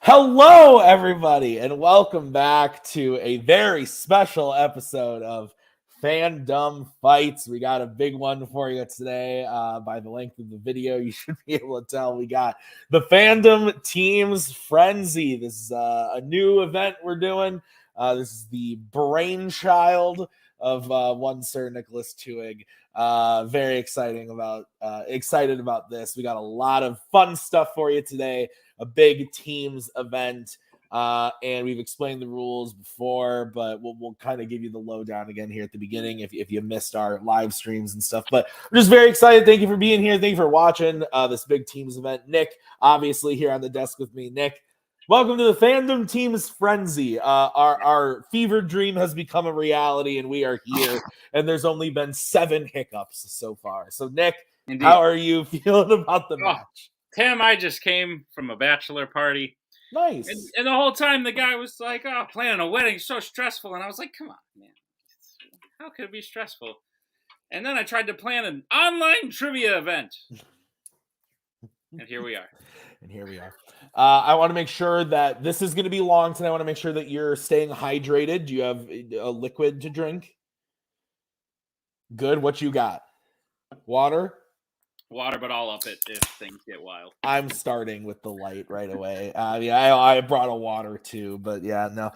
Hello, everybody, and welcome back to a very special episode of Fandom Fights. We got a big one for you today. By the length of the video, you should be able to tell we got the Fandom Teams Frenzy. This is a new event we're doing. This is the brainchild of one Sir Nicholas Twohig. Very excited about this. We got a lot of fun stuff for you today. A big teams event, and we've explained the rules before, but we'll kind of give you the lowdown again here at the beginning if you missed our live streams and stuff. But we're just very excited. Thank you for being here. Thank you for watching this big teams event. Nick, obviously, here on the desk with me. Nick, welcome to the Fandom Teams Frenzy. Our fever dream has become a reality, and we are here. And there's only been 7 hiccups so far. So, Nick, Indeed. How are you feeling about the match? Tim, I just came from a bachelor party. Nice. And the whole time the guy was like, oh, planning a wedding is so stressful. And I was like, come on, man. How could it be stressful? And then I tried to plan an online trivia event. And here we are. I want to make sure that this is going to be long today. I want to make sure that you're staying hydrated. Do you have a liquid to drink? Good. What you got? Water? Water, but I'll up it if things get wild. I'm starting with the light right away. I brought a water too, but yeah, no.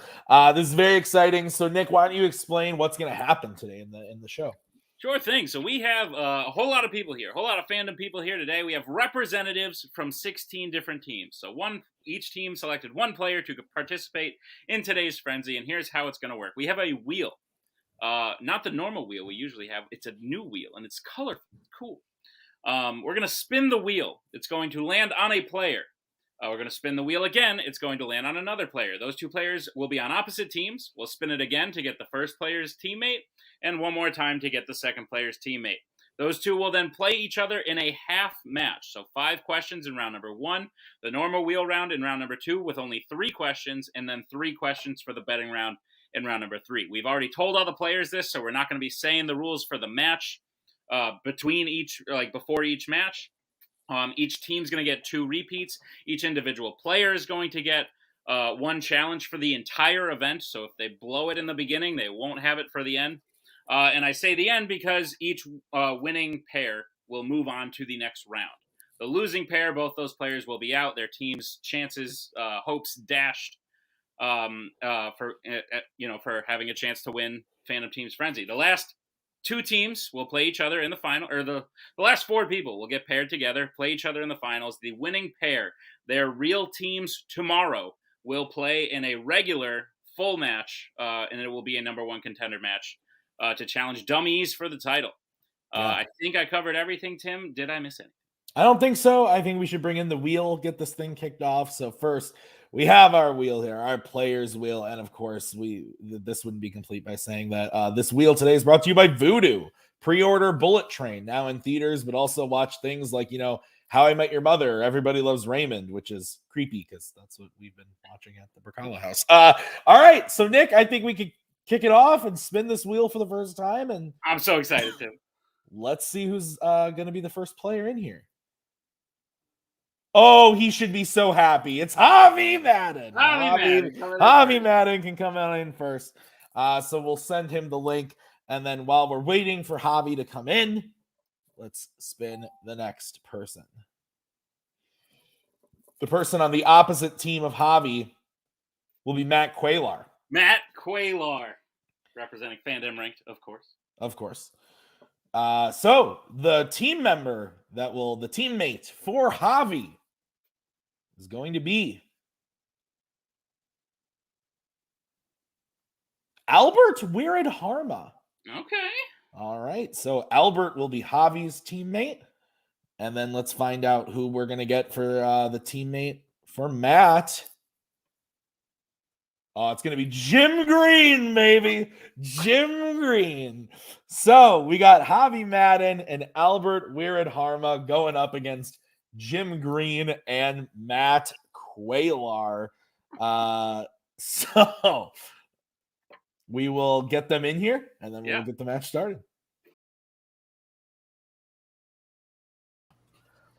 This is very exciting. So, Nick, why don't you explain what's going to happen today in the show? Sure thing. So we have a whole lot of people here, a whole lot of fandom people here today. We have representatives from 16 different teams. So each team selected one player to participate in today's frenzy, and here's how it's going to work. We have a wheel, not the normal wheel we usually have. It's a new wheel, and it's colorful. It's cool. We're going to spin the wheel. It's going to land on a player. We're going to spin the wheel again. It's going to land on another player. Those two players will be on opposite teams. We'll spin it again to get the first player's teammate, and one more time to get the second player's teammate. Those two will then play each other in a half match. So 5 questions in round number 1, the normal wheel round in round number 2 with only 3 questions, and then 3 questions for the betting round in round number 3. We've already told all the players this, so we're not going to be saying the rules for the match before each match. Each team's going to get 2 repeats. Each individual player is going to get 1 challenge for the entire event. So if they blow it in the beginning, they won't have it for the end. And I say the end because each winning pair will move on to the next round. The losing pair, both those players will be out. Their team's chances, hopes dashed for having a chance to win Fandom Teams Frenzy. The last 2 teams will play each other in the final, or the last 4 people will get paired together, play each other in the finals. The winning pair, their real teams tomorrow, will play in a regular full match, and it will be a number 1 contender match to challenge dummies for the title. Yeah. I think I covered everything, Tim. Did I miss anything? I don't think so. I think we should bring in the wheel, get this thing kicked off. So first, we have our wheel here, our player's wheel. And of course, this wouldn't be complete by saying that this wheel today is brought to you by Voodoo. Pre-order Bullet Train, now in theaters, but also watch things like, How I Met Your Mother, Everybody Loves Raymond, which is creepy because that's what we've been watching at the Brzakala house. All right. So, Nick, I think we could kick it off and spin this wheel for the first time. And I'm so excited, Tim. Let's see who's going to be the first player in here. Oh, he should be so happy. It's Javi Madden. Javi Madden can come out in first. So we'll send him the link. And then while we're waiting for Javi to come in, let's spin the next person. The person on the opposite team of Javi will be Matt Quaylar. Matt Quaylar, representing Fandom Ranked, of course. Of course. So the teammate for Javi is going to be Albert Wiradharma. Okay. All right. So Albert will be Javi's teammate. And then let's find out who we're going to get for the teammate for Matt. Oh, it's going to be Jim Green, baby. Jim Green. So we got Javi Madden and Albert Wiradharma going up against Jim Green and Matt Quaylar. So we will get them in here, and then we'll get the match started.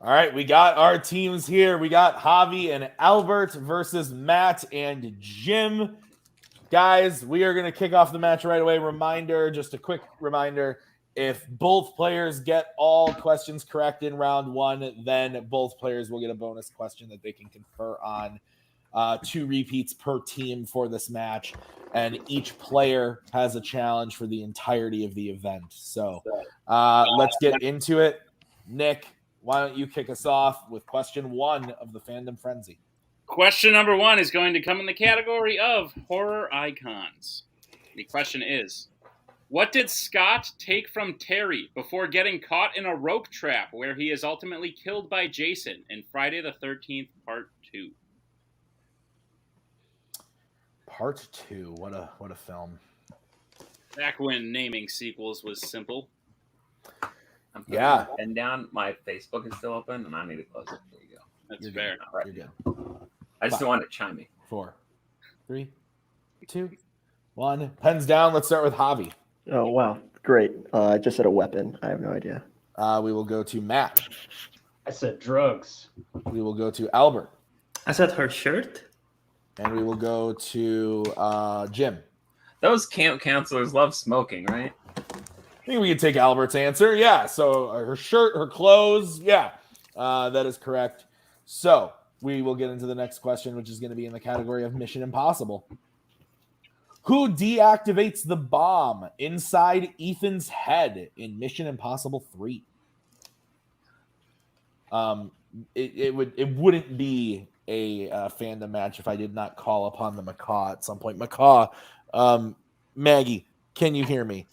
All right, we got our teams here. We got Javi and Albert versus Matt and Jim. Guys, we are going to kick off the match right away. Just a quick reminder, if both players get all questions correct in round one, then both players will get a bonus question that they can confer on. 2 repeats per team for this match, and each player has a challenge for the entirety of the event. So let's get into it. Nick, why don't you kick us off with question 1 of the Fandom Frenzy? Question number 1 is going to come in the category of horror icons. The question is, what did Scott take from Terry before getting caught in a rope trap where he is ultimately killed by Jason in Friday the 13th, Part 2? Part 2. What a film. Back when naming sequels was simple. I'm putting my pen down. My Facebook is still open, and I need to close it. There you go. That's fair. Right. You're good. I just don't want it chiming. 4, 3, 2, 1. Pens down. Let's start with Javi. Oh, wow. Great. I just said a weapon. I have no idea. We will go to Matt. I said drugs. We will go to Albert. I said her shirt. And we will go to Jim. Those camp counselors love smoking, right? I think we can take Albert's answer. Yeah. So her shirt, her clothes. Yeah, that is correct. So we will get into the next question, which is going to be in the category of Mission Impossible. Who deactivates the bomb inside Ethan's head in Mission Impossible 3? It wouldn't be a fandom match if I did not call upon the Macaw at some point. Macaw, Maggie, can you hear me?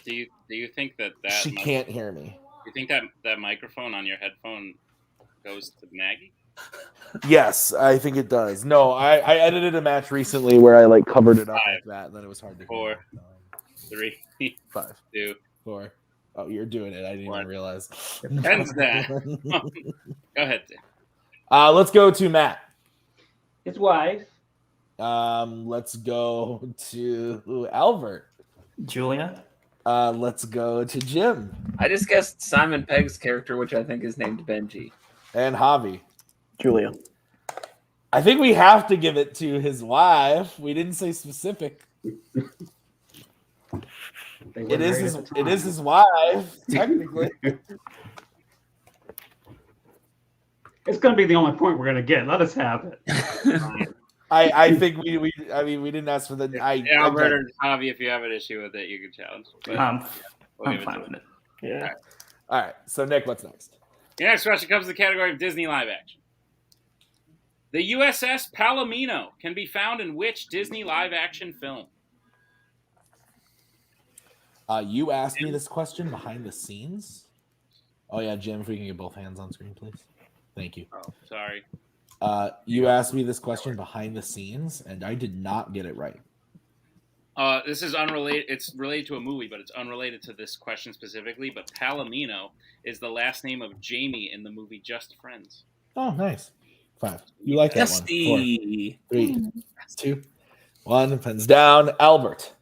Do you think that she can't hear me? Do you think that microphone on your headphone goes to Maggie? Yes, I think it does. No, I edited a match recently where I covered it up 5, like that, and then it was hard to 4, hear. 3, 5, 2, 4. Oh, you're doing it. I didn't even realize. Pens down. Go ahead, Tim. Let's go to Matt. His wife. Let's go to Albert. Julia. Let's go to Jim. I just guessed Simon Pegg's character, which I think is named Benji. And Javi. Julia. I think we have to give it to his wife. We didn't say specific. It is his wife, technically. It's going to be the only point we're going to get. Let us have it. I think we didn't ask for the. Albert or Javi, if you have an issue with it, you can challenge. But, I'm we'll fine with it. Yeah. All right. So Nick, what's next? The next question comes to the category of Disney live action. The USS Palomino can be found in which Disney live action film? You asked me this question behind the scenes. Oh yeah, Jim, if we can get both hands on screen, please. Thank you. Oh, sorry. You asked me this question behind the scenes, and I did not get it right. This is unrelated. It's related to a movie, but it's unrelated to this question specifically. But Palomino is the last name of Jamie in the movie Just Friends. Oh, nice. 5. You like that Dusty. one? 4, 3, 2, 1. Pens down. Albert.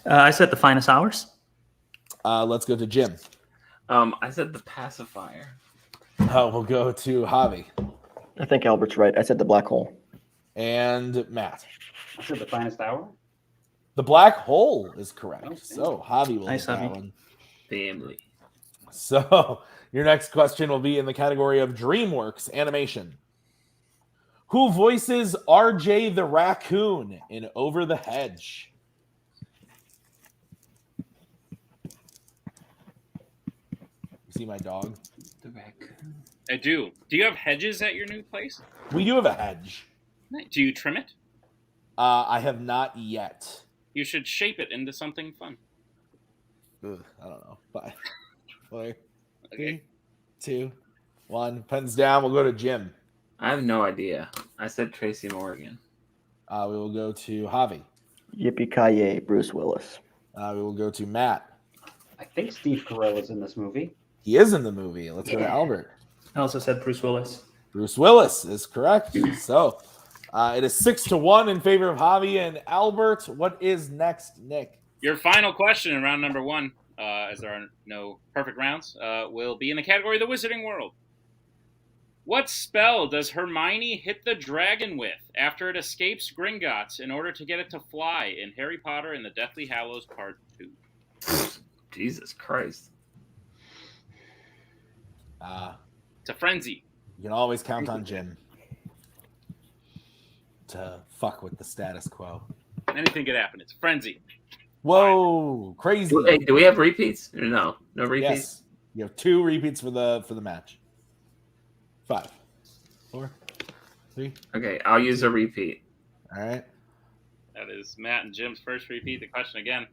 I said The Finest Hours. Let's go to Jim. I said the pacifier. We'll go to Javi. I think Albert's right. I said the black hole. And Matt. I said the finest hour. The black hole is correct. Okay. So Javi will Nice, get that Javi. one. Family. So your next question will be in the category of DreamWorks animation. Who voices RJ the raccoon in Over the Hedge? You see my dog? The raccoon. I do. Do you have hedges at your new place? We do have a hedge. Do you trim it? I have not yet. You should shape it into something fun. Ugh, I don't know. 5, 4, Okay. 3, 2, 1. Pens down. We'll go to Jim. I have no idea. I said Tracy Morgan. We will go to Javi. Yippee-ki-yay, Bruce Willis. We will go to Matt. I think Steve Carell is in this movie. He is in the movie. Let's go to Albert. I also said Bruce Willis. Bruce Willis is correct. So it is 6-1 in favor of Javi and Albert. What is next, Nick? Your final question in round number 1, as there are no perfect rounds, will be in the category of the Wizarding World. What spell does Hermione hit the dragon with after it escapes Gringotts in order to get it to fly in Harry Potter and the Deathly Hallows Part 2? Jesus Christ. It's a frenzy. You can always count on Jim to fuck with the status quo. Anything could happen. It's a frenzy. Whoa, crazy. Do we have repeats? No repeats. Yes, you have 2 repeats for the match. 5, 4, 3. Okay, I'll use a repeat. All right. That is Matt and Jim's first repeat. The question again.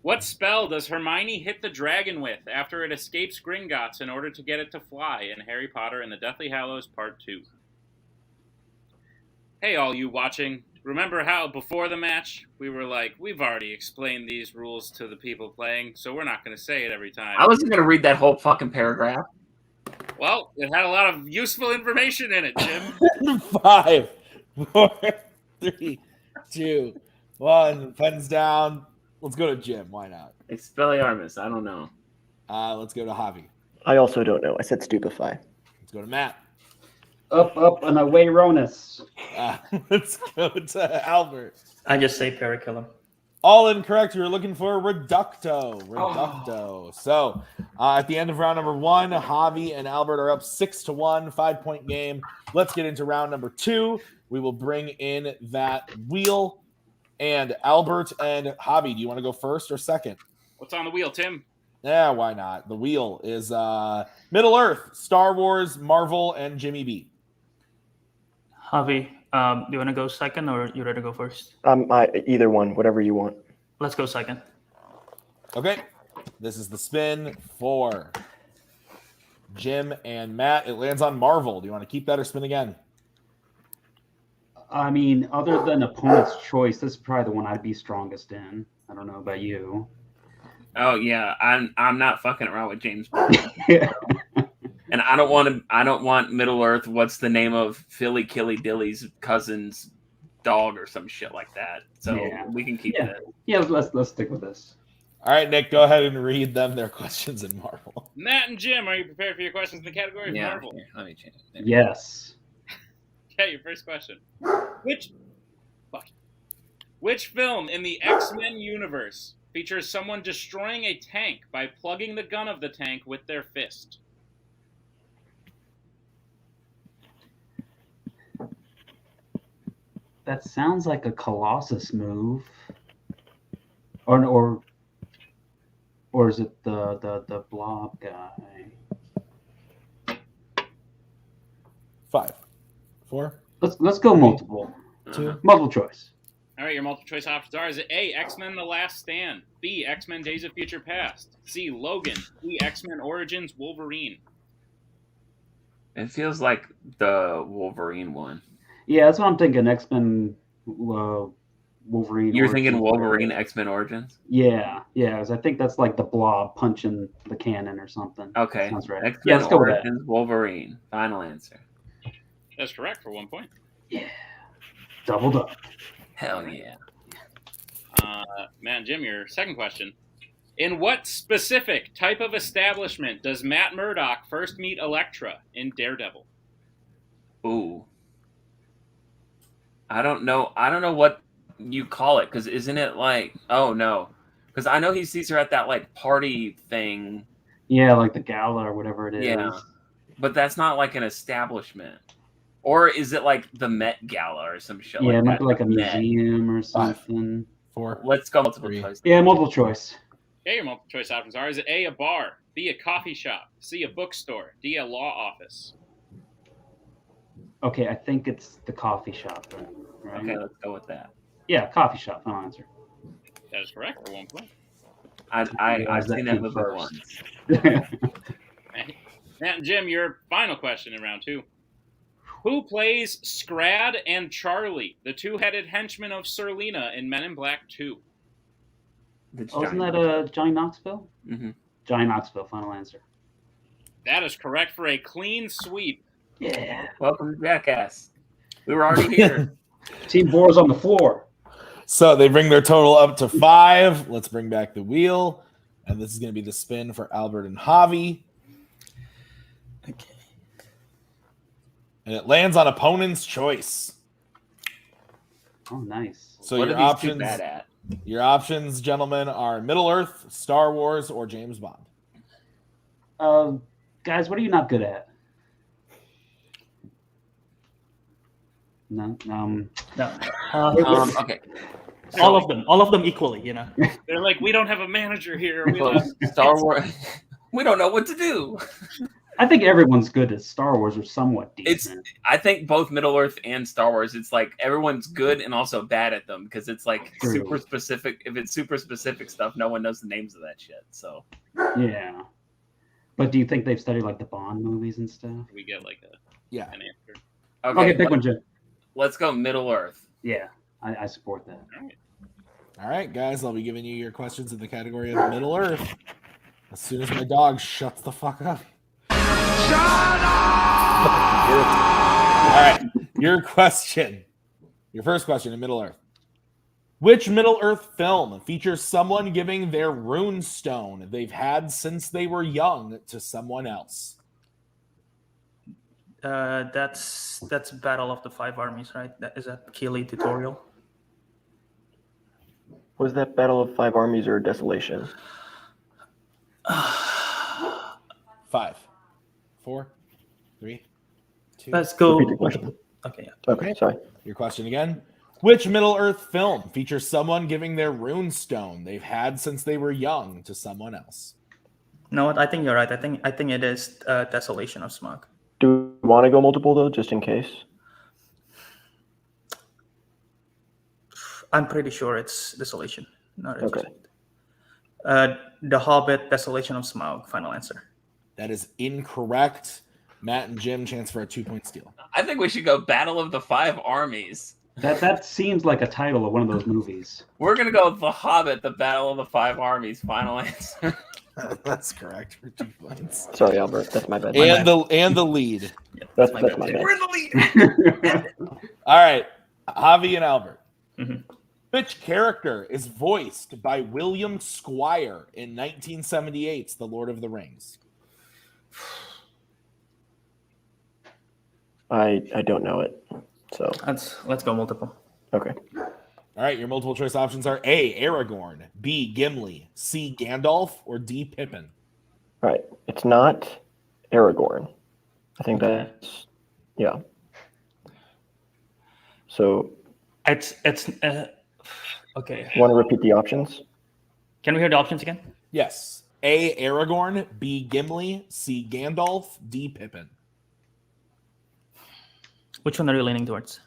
What spell does Hermione hit the dragon with after it escapes Gringotts in order to get it to fly in Harry Potter and the Deathly Hallows Part 2? Hey, all you watching. Remember how before the match we were like, we've already explained these rules to the people playing, so we're not going to say it every time. I wasn't going to read that whole fucking paragraph. Well, it had a lot of useful information in it, Jim. 5, 4, 3, 2, 1. Pens down. Let's go to Jim. Why not? Expelliarmus. I don't know. Let's go to Javi. I also don't know. I said stupefy. Let's go to Matt. Up, and away, Ronus. Let's go to Albert. I just say Paraculum. All incorrect. You're looking for Reducto. Reducto. So at the end of round number 1, Javi and Albert are up 6-1, 5-point game. Let's get into round number 2. We will bring in that wheel. And Albert and Javi, do you want to go first or second? What's on the wheel, Tim? Yeah, why not? The wheel is Middle Earth, Star Wars, Marvel, and Jimmy B. Javi, do you want to go second or you ready to go first? Either one, whatever you want. Let's go second. Okay. This is the spin for Jim and Matt. It lands on Marvel. Do you want to keep that or spin again? I mean, other than opponent's choice, this is probably the one I'd be strongest in. I don't know about you. Oh yeah, I'm not fucking around with James Bond. Yeah. And I don't want Middle Earth. What's the name of Philly Killy Dilly's cousin's dog or some shit like that? So we can keep that. Yeah, let's stick with this. All right, Nick, go ahead and read them their questions in Marvel. Matt and Jim, are you prepared for your questions in the category of Marvel? Here, let me change it. Yes. Okay, your first question. Which film in the X-Men universe features someone destroying a tank by plugging the gun of the tank with their fist? That sounds like a Colossus move. Or is it the blob guy? 5, 4. Let's go multiple. 2. Multiple choice. All right, your multiple choice options are: is it A, X-Men: The Last Stand; B, X-Men: Days of Future Past; C, Logan; D, X-Men: Origins Wolverine? It feels like the Wolverine one. Yeah, that's what I'm thinking. X-Men, Wolverine. You're thinking Wolverine, X-Men Origins? Yeah, because I think that's like the blob punching the cannon or something. Okay. Sounds right. X-Men Yeah, let's go with that. Origins Wolverine. Final answer. That's correct for 1 point. Yeah. Doubled up. Hell yeah. Matt and Jim, your second question. In what specific type of establishment does Matt Murdock first meet Elektra in Daredevil? Ooh. I don't know what you call it, because isn't it like, oh no. Because I know he sees her at that like party thing. Yeah, like the gala or whatever it is. Yeah. But that's not like an establishment. Or is it like the Met Gala or some shit Yeah, like it might that? be like a Met. museum or something. 4. Let's go multiple 3. choice. Yeah, multiple choice. Okay, your multiple choice options are: is it A, a bar; B, a coffee shop; C, a bookstore; D, a law office? Okay, I think it's the coffee shop then, right? Okay, let's go with that. Yeah, coffee shop. Final answer. That is correct for 1 point. I've seen that movie once. Matt and Jim, your final question in round 2. Who plays Scrad and Charlie, the two-headed henchmen of Serlina in Men in Black 2? Wasn't that Johnny Knoxville? Mm-hmm. Johnny Knoxville. Final answer. That is correct for a clean sweep. Yeah. Welcome to Jackass. We were already here. Team Boar's on the floor. So they bring their total up to 5. Let's bring back the wheel. And this is going to be the spin for Albert and Javi. Okay. And it lands on opponent's choice. Oh, nice. So What your are these two bad options, at? your options, gentlemen, are Middle Earth, Star Wars, or James Bond. Guys, what are you not good at? No. No. Okay. all of them equally, you know. They're like, we don't have a manager here. We So don't. Star Wars. We don't know what to do. I think everyone's good at Star Wars or somewhat decent. I think both Middle Earth and Star Wars, it's like everyone's good and also bad at them because it's like True. super specific. If it's super specific stuff, no one knows the names of that shit. So Yeah. But do you think they've studied like the Bond movies and stuff? We get like Yeah. an answer. Okay, pick one, Jim. Let's go Middle Earth. Yeah, I support that. All right, guys, I'll be giving you your questions in the category of Middle Earth as soon as my dog shuts the fuck up. Shut up! All right, your first question in Middle Earth. Which Middle Earth film features someone giving their rune stone they've had since they were young to someone else? That's Battle of the Five Armies, right? Is that Keeley tutorial? Was that Battle of Five Armies or Desolation? 5, 4, 3, 2. Let's go. Repeat the question. Okay, yeah. Okay, sorry. Your question again. Which Middle Earth film features someone giving their rune stone they've had since they were young to someone else? No, I think you're right. I think it is Desolation of Smog. Do we want to go multiple, though, just in case? I'm pretty sure it's Desolation. Not Okay. The Hobbit, Desolation of Smaug. Final answer. That is incorrect. Matt and Jim, chance for a 2-point steal. I think we should go Battle of the Five Armies. That seems like a title of one of those movies. We're gonna go with The Hobbit, the Battle of the Five Armies. Final answer. That's correct for 2 points. Sorry, Albert. That's my bad. And the lead. Yep, That's my my bad. bad. We're in the lead. All right, Javi and Albert. Mhm. Which character is voiced by William Squire in 1978's The Lord of the Rings? I don't know it. So Let's go multiple. okay. All right, your multiple choice options are A, Aragorn, B, Gimli, C, Gandalf, or D, Pippin. All right. It's not Aragorn. I think Okay. that's yeah. So It's okay. you want to repeat the options? Can we hear the options again? Yes. A, Aragorn, B, Gimli, C, Gandalf, D, Pippin. Which one are you leaning towards?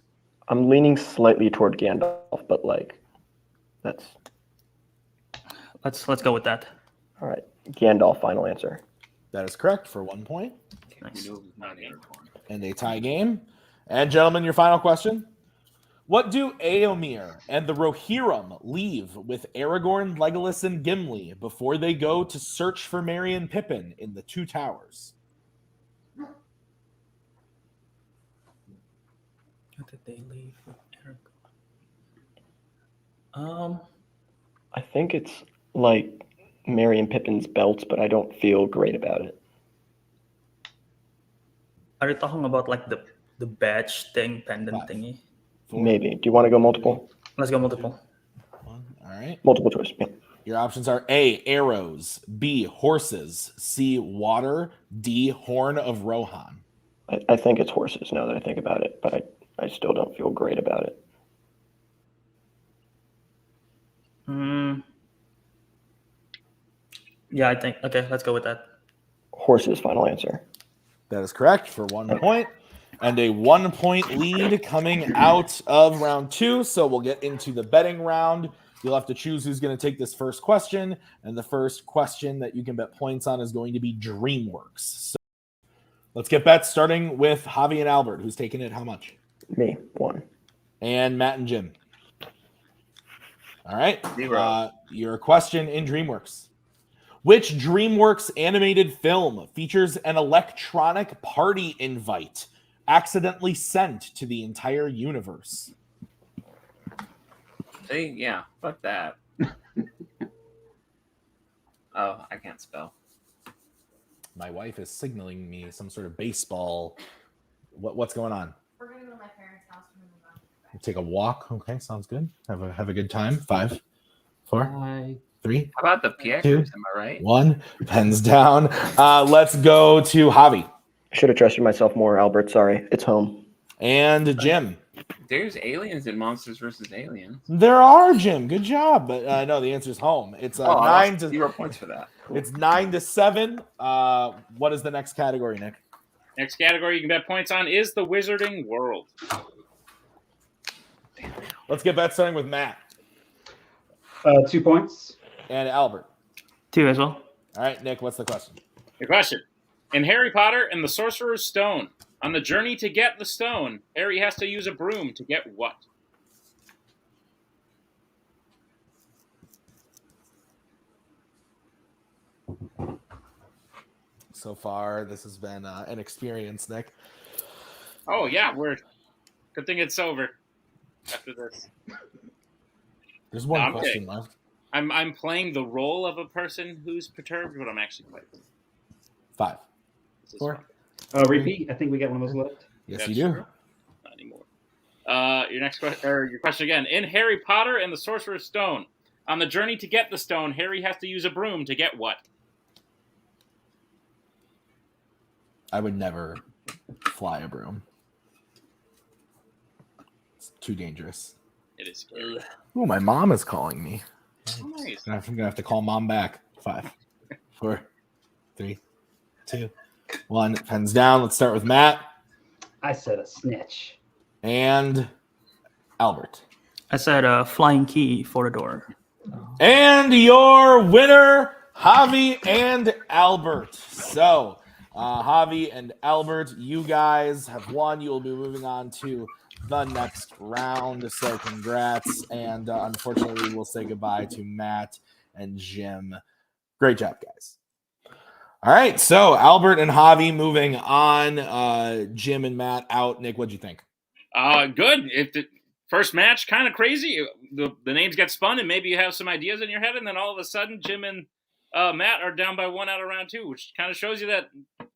I'm leaning slightly toward Gandalf, but like that's Let's go with that. all right. Gandalf, final answer. That is correct for 1 point Nice. and a tie game. And gentlemen, your final question. What do Éomer and the Rohirrim leave with Aragorn, Legolas, and Gimli before they go to search for Merry and Pippin in the Two Towers? What did they leave with Aragorn? I think it's like Merry and Pippin's belts, but I don't feel great about it. Are you talking about like the badge thing, pendant 5, thingy? 4, Maybe. Do you want to go multiple? Let's go multiple. 1. All right. Multiple choice. Yeah. Your options are A, arrows, B, horses, C, water, D, horn of Rohan. I think it's horses now that I think about it, but I still don't feel great about it. Yeah, I think. Okay, let's go with that. Horses, final answer. That is correct for 1 point. And a 1 point lead coming out of round 2. So we'll get into the betting round. You'll have to choose who's going to take this first question. And the first question that you can bet points on is going to be DreamWorks. So let's get bets starting with Javi and Albert. Who's taking it? How much? Me, 1. And Matt and Jim. All right. 0. Your question in DreamWorks. Which DreamWorks animated film features an electronic party invite accidentally sent to the entire universe? See, yeah, fuck that. Oh, I can't spell. My wife is signaling me some sort of baseball What's going on? We're gonna go to my parents' house and then we'll go. Take a walk. Okay, sounds good. Have a good time. 5, 4, Bye. 3, How about the PXers? 2, Am I right? 1. Pens down. Let's go to Javi I should have trusted myself more, Albert. Sorry. It's home. and Jim. There's aliens in Monsters vs. Aliens. There are, Jim. Good job. But no, the answer is home. It's 9 to 0 points for that. It's 9 to 7. What is the next category, Nick? Next category you can bet points on is the Wizarding World. Let's get bet starting with Matt 2 points. and Albert. 2 as well. All right, Nick, what's the question? The question. In Harry Potter and the Sorcerer's Stone, on the journey to get the stone, Harry has to use a broom to get what? So far, this has been an experience, Nick. Oh, yeah, good thing it's over after this. There's one I'm question kidding. left. I'm playing the role of a person who's perturbed, but I'm actually playing. 5, This is 4. fun. Repeat. I think we got one of those left. Yes, That's you do. true. Not anymore. Your next question, or your question again. In Harry Potter and the Sorcerer's Stone, on the journey to get the stone, Harry has to use a broom to get what? I would never fly a broom. It's too dangerous. It is scary. Ooh, my mom is calling me. Oh, nice. I'm gonna have to call mom back. 5, 4, 3, 2, 1. Pens down. Let's start with Matt I said a snitch. and Albert. I said a flying key for the door. And your winner, Javi and Albert. So, Javi and Albert, you guys have won. You will be moving on to the next round. So, congrats. And unfortunately, we'll say goodbye to Matt and Jim. Great job, guys. All right. So, Albert and Javi moving on. Jim and Matt out. Nick, what'd you think? Good. If the first match, kind of crazy. The names get spun, and maybe you have some ideas in your head, and then all of a sudden, Jim and Matt are down by 1 out of round 2, which kind of shows you that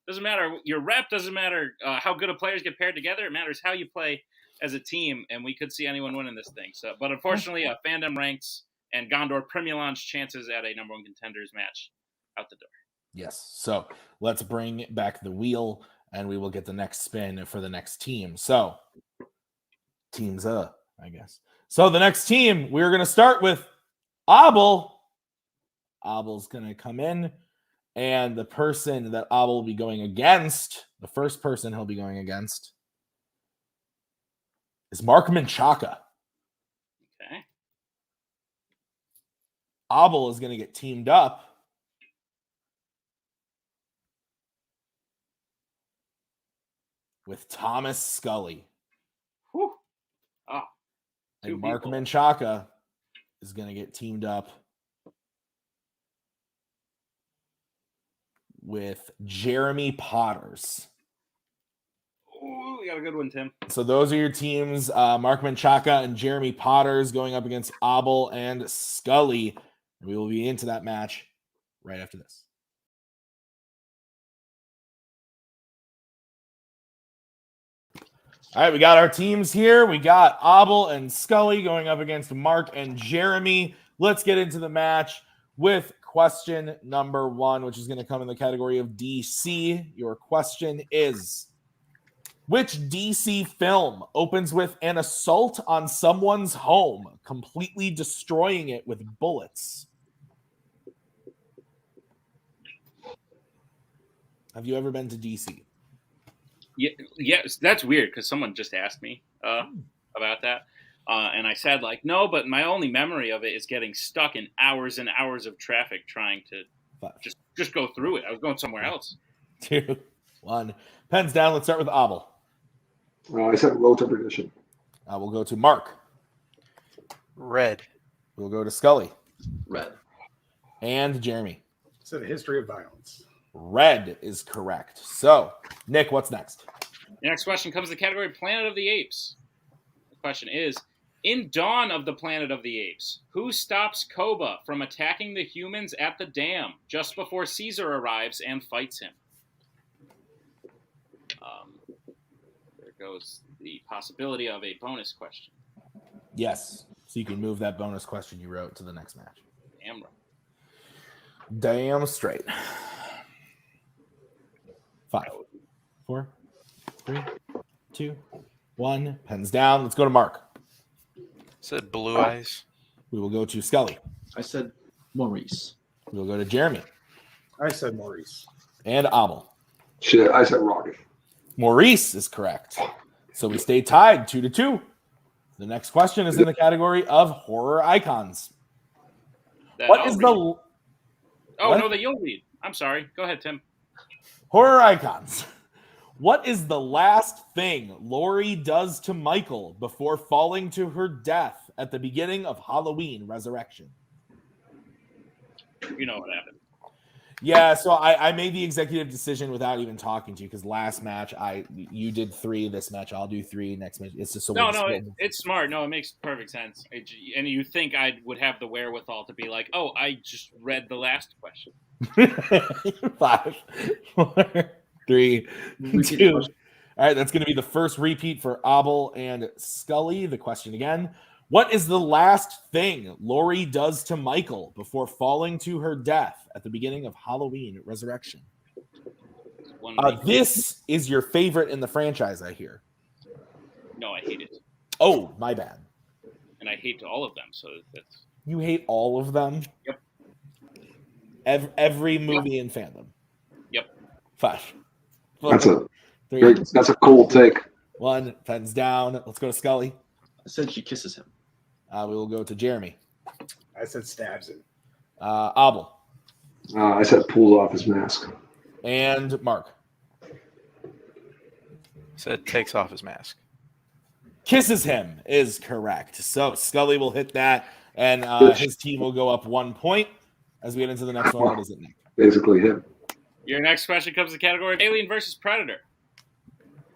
doesn't matter your rep, doesn't matter how good of players get paired together. It matters how you play as a team, and we could see anyone winning this thing. So, but unfortunately, Fandom ranks and Gondor Primulon's chances at a number 1 contenders match out the door. Yes. So, let's bring back the wheel, and we will get the next spin for the next team. So, teams up, I guess. So the next team, we're going to start with Abel. Abel's going to come in, and the person that Abel will be going against, the first person he'll be going against, is Mark Menchaca. Okay. Abel is going to get teamed up with Thomas Scully. Whew. Oh, And two Mark people. Menchaca is going to get teamed up with Jeremy Potters. Ooh, we got a good one, Tim. So those are your teams. Mark Menchaca and Jeremy Potters going up against Abel and Scully. And we will be into that match right after this. All right, we got our teams here. We got Abel and Scully going up against Mark and Jeremy. Let's get into the match with question number 1, which is going to come in the category of DC. Your question is, which DC film opens with an assault on someone's home, completely destroying it with bullets? Have you ever been to DC? Yeah, yes, that's weird because someone just asked me about that. And I said, like, no, but my only memory of it is getting stuck in hours and hours of traffic trying to just go through it. I was going somewhere else. 2, 1. Pens down. Let's start with Abel. I said Road to Perdition. We'll go to Mark. Red. We'll go to Scully. Red. And Jeremy. So the History of Violence. Red is correct. So, Nick, what's next? The next question comes in the category Planet of the Apes. The question is, in Dawn of the Planet of the Apes, who stops Koba from attacking the humans at the dam just before Caesar arrives and fights him? goes the possibility of a bonus question. Yes. So you can move that bonus question you wrote to the next match. Damn right. Damn straight. 5, 4, 3, 2, 1. Pens down. Let's go to Mark. Said Blue Eyes. We will go to Scully. I said Maurice. We will go to Jeremy. I said Maurice. And Abel. Shit, I said Rocky. Maurice is correct. So we stay tied 2-2. The next question is in the category of horror icons. What is the... Oh, what? no, that you'll read. I'm sorry. Go ahead, Tim. Horror icons. What is the last thing Laurie does to Michael before falling to her death at the beginning of Halloween Resurrection? You know what happened. Yeah, so I made the executive decision without even talking to you because last match you did 3. This match I'll do 3. Next match it's just so it's smart. No, it makes perfect sense. And you think I would have the wherewithal to be like, oh, I just read the last question. 5, 4, 3, 2. All right, that's going to be the first repeat for Abel and Scully. The question again. What is the last thing Laurie does to Michael before falling to her death at the beginning of Halloween Resurrection? This is your favorite in the franchise, I hear. No, I hate it. Oh, my bad. And I hate all of them. So that's... You hate all of them? Yep. Every movie in fandom. Yep. 5. That's a 3, great, that's a cool take. 1. Pens down. Let's go to Scully. I said she kisses him. We will go to Jeremy. I said stabs him. Abel. I said pulls off his mask. And Mark. Said takes off his mask. Kisses him is correct. So Scully will hit that, and his team will go up 1 point. As we get into the next one, what is it, Nick? Basically him. Your next question comes in the category of Alien versus Predator.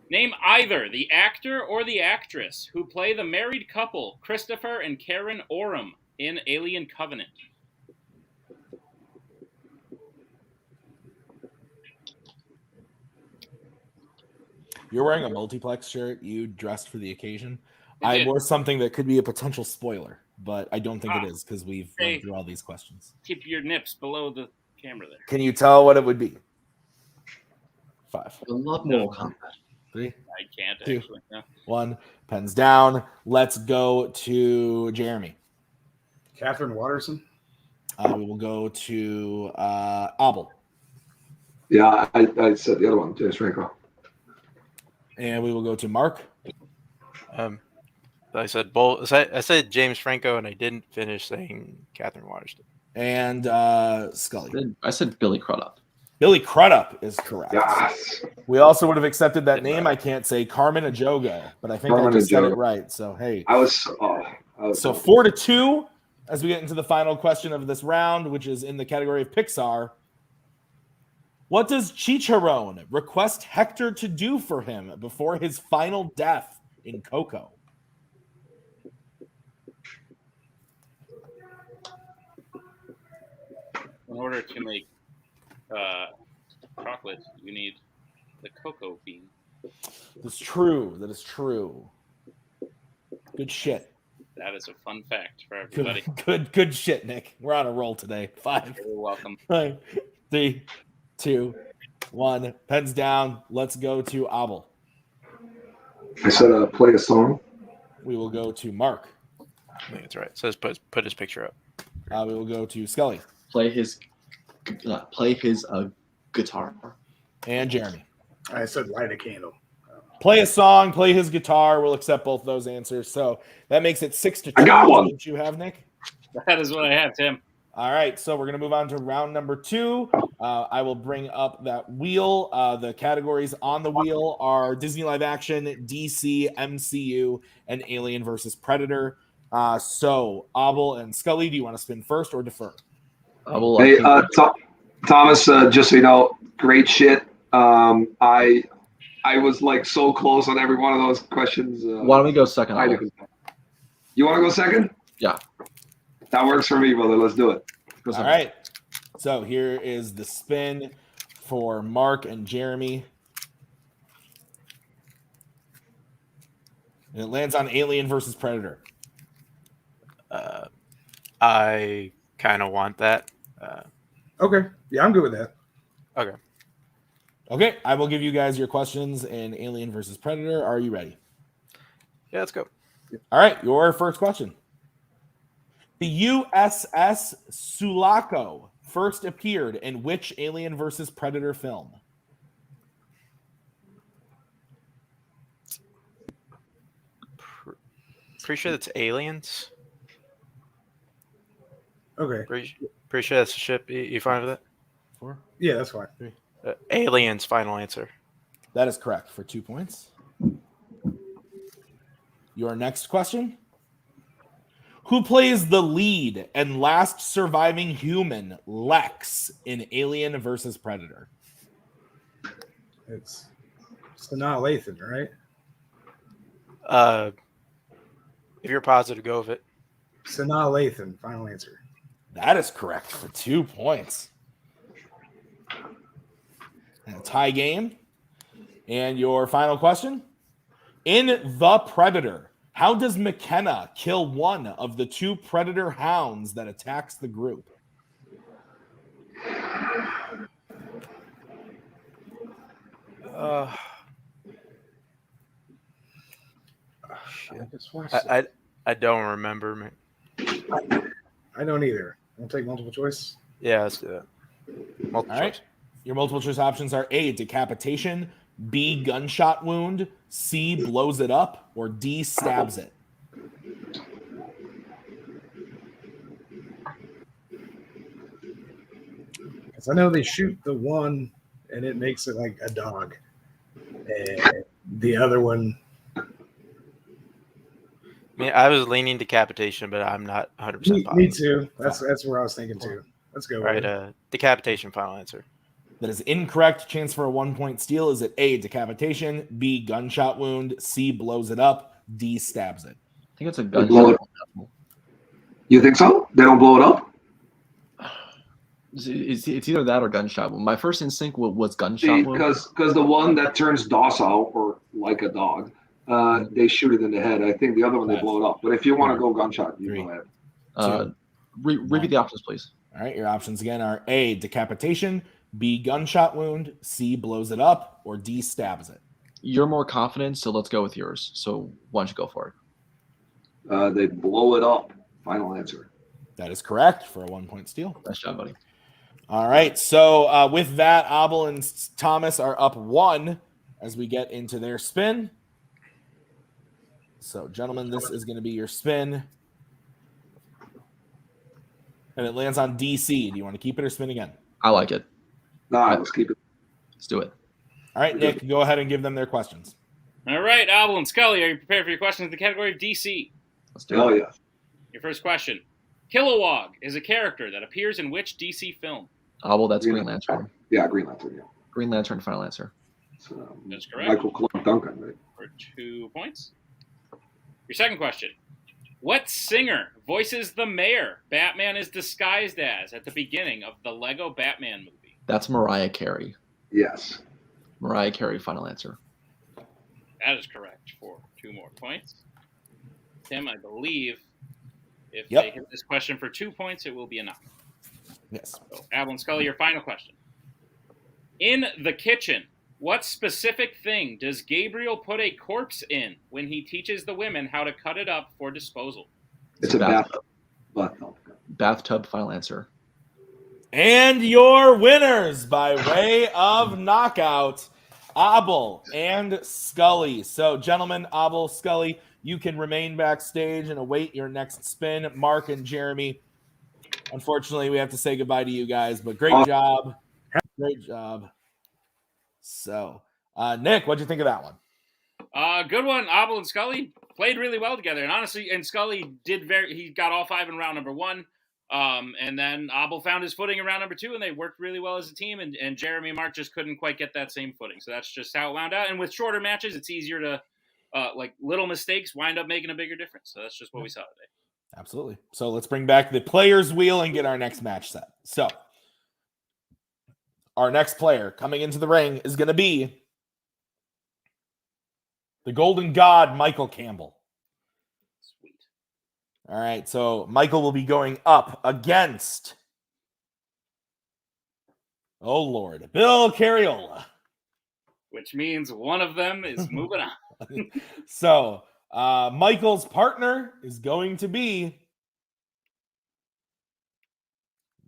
Name either the actor or the actress who play the married couple Christopher and Karen Oram in Alien Covenant. You're wearing a Multiplex shirt. You dressed for the occasion. I wore something that could be a potential spoiler, but I don't think it is because we've gone through all these questions. Keep your nips below the camera there. Can you tell what it would be? 5. A lot more combat. 3. I can't 2, actually. No. 1. Pens down. Let's go to Jeremy. Catherine Watterson. We will go to Abel. Yeah, I said the other one, James Franco. And we will go to Mark. I said both. I said James Franco, and I didn't finish saying Catherine Waterston. And Scully. I said Billy Crudup. Billy Crudup is correct. Yes. We also would have accepted that name. I can't say Carmen Ajogo, but I think I just said it right. So hey. I was so 4-2 as we get into the final question of this round, which is in the category of Pixar. What does Chicharron request Hector to do for him before his final death in Coco? In order to make chocolate, you need the cocoa bean. That's true. That is true. Good shit. That is a fun fact for everybody. Good shit, Nick. We're on a roll today. 5. You're welcome. 5, 3, 2, 1. Pens down. Let's go to Abel. I said play a song. We will go to Mark. I think that's right. It says put his picture up. We will go to Scully. Play his guitar. And Jeremy. I said light a candle. Play a song, play his guitar. We'll accept both those answers. So that makes it 6-2. I got one. What you have, Nick? That is what I have, Tim. All right, so we're going to move on to round number 2. I will bring up that wheel. The categories on the wheel are Disney live action, DC, MCU, and Alien versus Predator. So, Abel and Scully, do you want to spin first or defer? Hey, Thomas, just so you know, great shit. I was like so close on every one of those questions. Why don't we go second? You want to go second? Yeah. That works for me, brother. Let's do it. All right. So here is the spin for Mark and Jeremy. And it lands on Alien versus Predator. I kind of want that. Okay. Yeah, I'm good with that. Okay. Okay, I will give you guys your questions in Alien versus Predator. Are you ready? Yeah, let's go. All right, your first question. The USS Sulaco first appeared in which Alien versus Predator film? Pretty sure that's Aliens. Okay. Pretty sure that's the ship. You fine with that? 4, Yeah, that's fine. 3. Aliens, final answer. That is correct for 2 points. Your next question. Who plays the lead and last surviving human, Lex, in Alien versus Predator? It's Sanaa Lathan, right? If you're positive, go with it. Sanaa Lathan, final answer. That is correct for 2 points. And a tie game. And your final question. In The Predator, how does McKenna kill one of the 2 Predator hounds that attacks the group? I don't remember, man. I don't either. I'll take multiple choice. Yeah, let's do that. Multiple All right. choice. Your multiple choice options are A, decapitation, B, gunshot wound, C, blows it up, or D, stabs it. Because I know they shoot the one and it makes it like a dog. And the other one, I mean, I was leaning decapitation, but I'm not 100% positive. me too. That's where I was thinking too. Let's go. All right, decapitation, final answer. That is incorrect. Chance for a 1-point steal. Is it A, decapitation, B, gunshot wound, C, blows it up, D, stabs it? I think it's a Blow gunshot. it. You think so? They don't blow it up? It's either that or gunshot wound. My first instinct was gunshot wound. Because the one that turns docile or like a dog, they shoot it in the head. I think the other one they blow it up. But if you want to go gunshot, you go ahead. Repeat the options, please. All right, your options again are A, decapitation, B, gunshot wound, C, blows it up, or D, stabs it. You're more confident, so let's go with yours. So why don't you go for it? They blow it up. Final answer. That is correct for a 1-point steal. Nice job, buddy. All right, so with that, Abel and Thomas are up 1 as we get into their spin. So, gentlemen, this is going to be your spin. And it lands on DC. Do you want to keep it or spin again? I like it. Nah, let's keep it. Let's do it. All right, Nick, go ahead and give them their questions. All right, Abel and Scully, are you prepared for your questions in the category of DC? Let's do Oh, it. yeah. Your first question. Kilowog is a character that appears in which DC film? Well, that's Green Lantern. Yeah, Green Lantern, yeah. Green Lantern, final answer. That's correct. Michael Clark Duncan, right? For 2 points. Your second question. What singer voices the mayor Batman is disguised as at the beginning of the Lego Batman movie? That's Mariah Carey. Yes. Mariah Carey, final answer. That is correct for 2 more points. Tim, I believe if Yep. they hit this question for 2 points, it will be enough. Yes. So, Abel and Scully, your final question. In the kitchen, what specific thing does Gabriel put a corpse in when he teaches the women how to cut it up for disposal? It's a bathtub. Bathtub, final answer. And your winners by way of knockout, Abel and Scully. So, gentlemen, Abel, Scully, you can remain backstage and await your next spin. Mark and Jeremy, unfortunately, we have to say goodbye to you guys, but great job. Great job. So, Nick, what'd you think of that one? Good one. Abel and Scully played really well together. And honestly, Scully he got all 5 in round number 1. And then Abel found his footing in round number 2, and they worked really well as a team. And Jeremy and Mark just couldn't quite get that same footing. So that's just how it wound out. And with shorter matches, it's easier to, little mistakes wind up making a bigger difference. So that's just what we saw today. Absolutely. So let's bring back the player's wheel and get our next match set. So our next player coming into the ring is going to be the Golden God, Michael Campbell. Sweet. All right, so Michael will be going up against, oh Lord, Bill Carriola. Which means one of them is moving on. So Michael's partner is going to be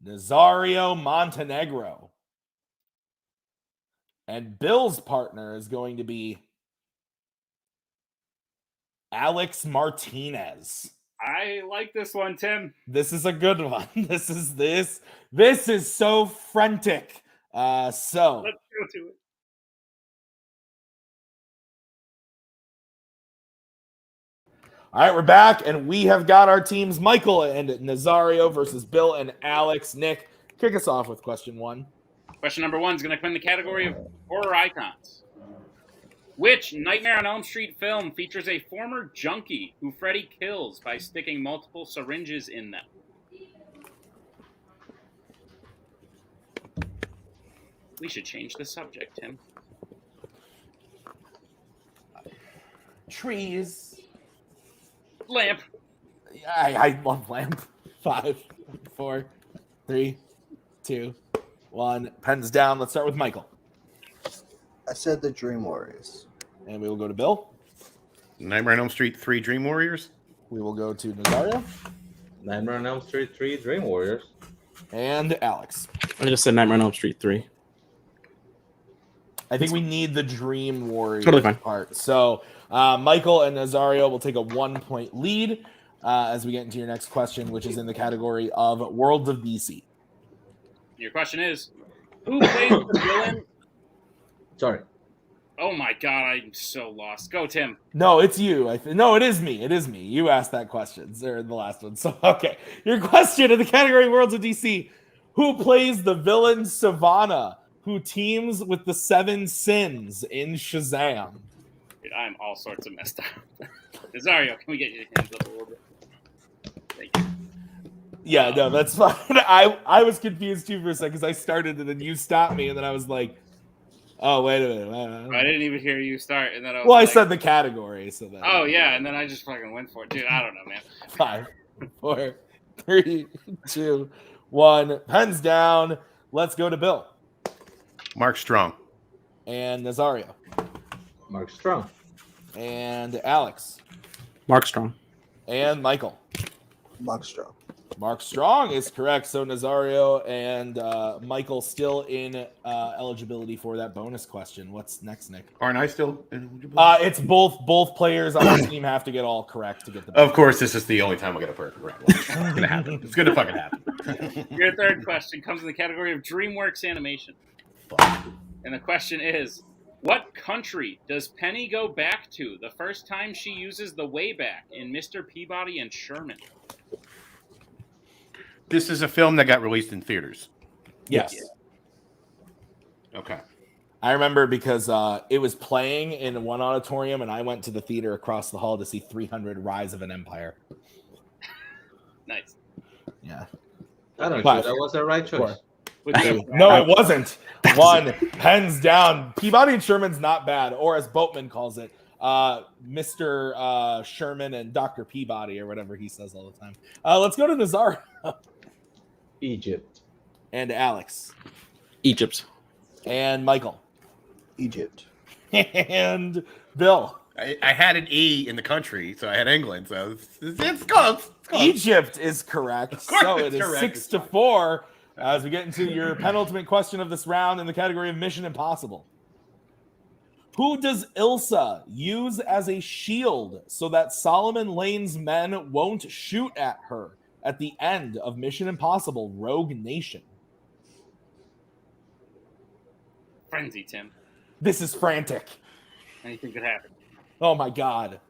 Nazario Montenegro. And Bill's partner is going to be Alex Martinez. I like this one, Tim. This is a good one. This is so frantic. Let's go to it. All right, we're back, and we have got our teams, Michael and Nazario versus Bill and Alex. Nick, kick us off with question 1. Question number 1 is going to come in the category of horror icons. Which Nightmare on Elm Street film features a former junkie who Freddy kills by sticking multiple syringes in them? We should change the subject, Tim. Trees. Lamp. I love lamp. 5, 4, 3, 2, 1. Pens down. Let's start with Michael. I said the Dream Warriors. And we will go to Bill. Nightmare on Elm Street 3 Dream Warriors. We will go to Nazario. Nightmare on Elm Street 3 Dream Warriors. And Alex. I just said Nightmare on Elm Street 3. I think we need the Dream Warriors Totally fine. part. So Michael and Nazario will take a 1-point lead as we get into your next question, which is in the category of Worlds of DC. Your question is, who plays the villain? Sorry. Oh my god, I'm so lost. Go, Tim. No, it's you. No, it is me. It is me. You asked that question, or the last one. So, okay. Your question in the category Worlds of DC. Who plays the villain Savannah, who teams with the 7 Sins in Shazam? Dude, I'm all sorts of messed up. Nazario, can we get your hands up a little bit? Thank you. Yeah, no, that's fine. I was confused too for a second because I started and then you stopped me, and then I was like, oh, wait a minute. I didn't even hear you start, and then I was Well, I like, said the category, so then. oh, yeah, and then I just fucking went for it. Dude, I don't know, man. 5, 4, 3, 2, 1. Pens down. Let's go to Bill. Mark Strong. And Nazario. Mark Strong. And Alex. Mark Strong. And Michael. Mark Strong. Mark Strong is correct. So Nazario and Michael still in eligibility for that bonus question. What's next, Nick? Aren't I still eligible? It's both players on the team have to get all correct to get the Of course, this is the only time we'll get a perfect round. It's gonna happen. It's gonna fucking happen. Your third question comes in the category of DreamWorks animation. And the question is, what country does Penny go back to the first time she uses the Wayback in Mr. Peabody and Sherman? This is a film that got released in theaters. Yes. Okay. I remember because it was playing in one auditorium, and I went to the theater across the hall to see 300 Rise of an Empire. Nice. Yeah. I don't know. That was the right choice. No, it wasn't. 1, pens down. Peabody and Sherman's not bad, or as Boatman calls it, Mr. Sherman and Dr. Peabody, or whatever he says all the time. Let's go to Nazar. Egypt. And Alex. Egypt. And Michael. Egypt. And Bill. I had an E in the country, so I had England. So it's close. Egypt is correct. So it is correct. 6-4 as we get into your penultimate question of this round in the category of Mission Impossible. Who does Ilsa use as a shield so that Solomon Lane's men won't shoot at her at the end of Mission Impossible Rogue Nation? Frenzy, Tim. This is frantic. Anything could happen. Oh my god.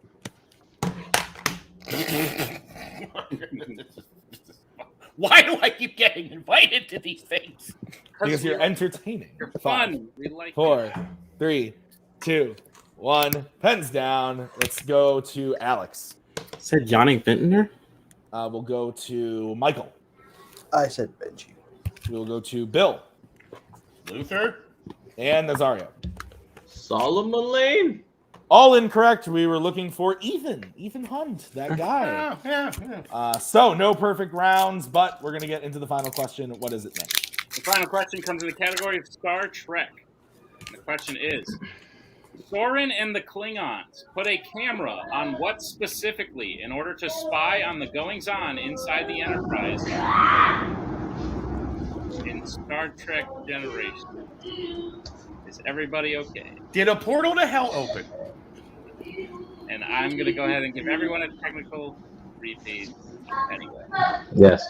Why do I keep getting invited to these things? Because you're entertaining. You're 5, fun. We like 4, 3, 2, 1. Pens down. Let's go to Alex. Said Johnny Vintner? We'll go to Michael. I said Benji. We'll go to Bill. Luther. And Nazario. Solomon Lane. All incorrect. We were looking for Ethan Hunt, that guy. So no perfect rounds, but we're going to get into the final question. What is it, Nick? The final question comes in the category of Star Trek. And the question is, Soren and the Klingons put a camera on what specifically in order to spy on the goings-on inside the Enterprise in Star Trek Generation? Is everybody okay? Did a portal to hell open? And I'm going to go ahead and give everyone a technical repeat anyway. Yes.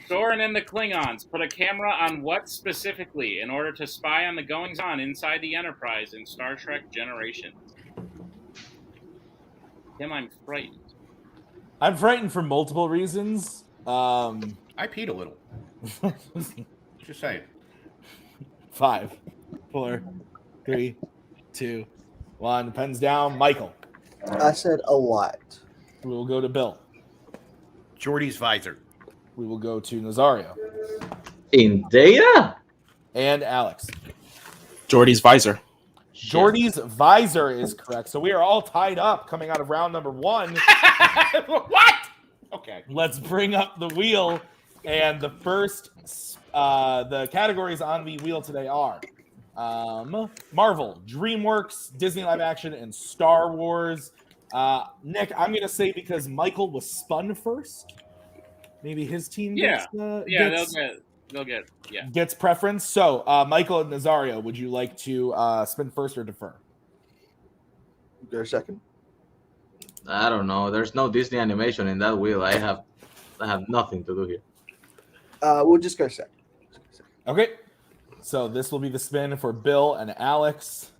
Soren and the Klingons put a camera on what specifically in order to spy on the goings-on inside the Enterprise in Star Trek Generations? Tim, I'm frightened. I'm frightened for multiple reasons. I peed a little. Just saying. 5, 4, 3, 2, 1. Pens down. Michael. I said a lot. We will go to Bill. Geordie's visor. We will go to Nazario. In data? And Alex. Jordy's visor. Jordy's visor is correct. So we are all tied up coming out of round number 1. What? Okay. Let's bring up the wheel. And the first, the categories on the wheel today are Marvel, DreamWorks, Disney live action, and Star Wars. Nick, I'm going to say because Michael was spun first, maybe his team gets preference. So, Michael and Nazario, would you like to spin first or defer? Go second. I don't know. There's no Disney animation in that wheel. I have nothing to do here. We'll just go second. Okay. So this will be the spin for Bill and Alex.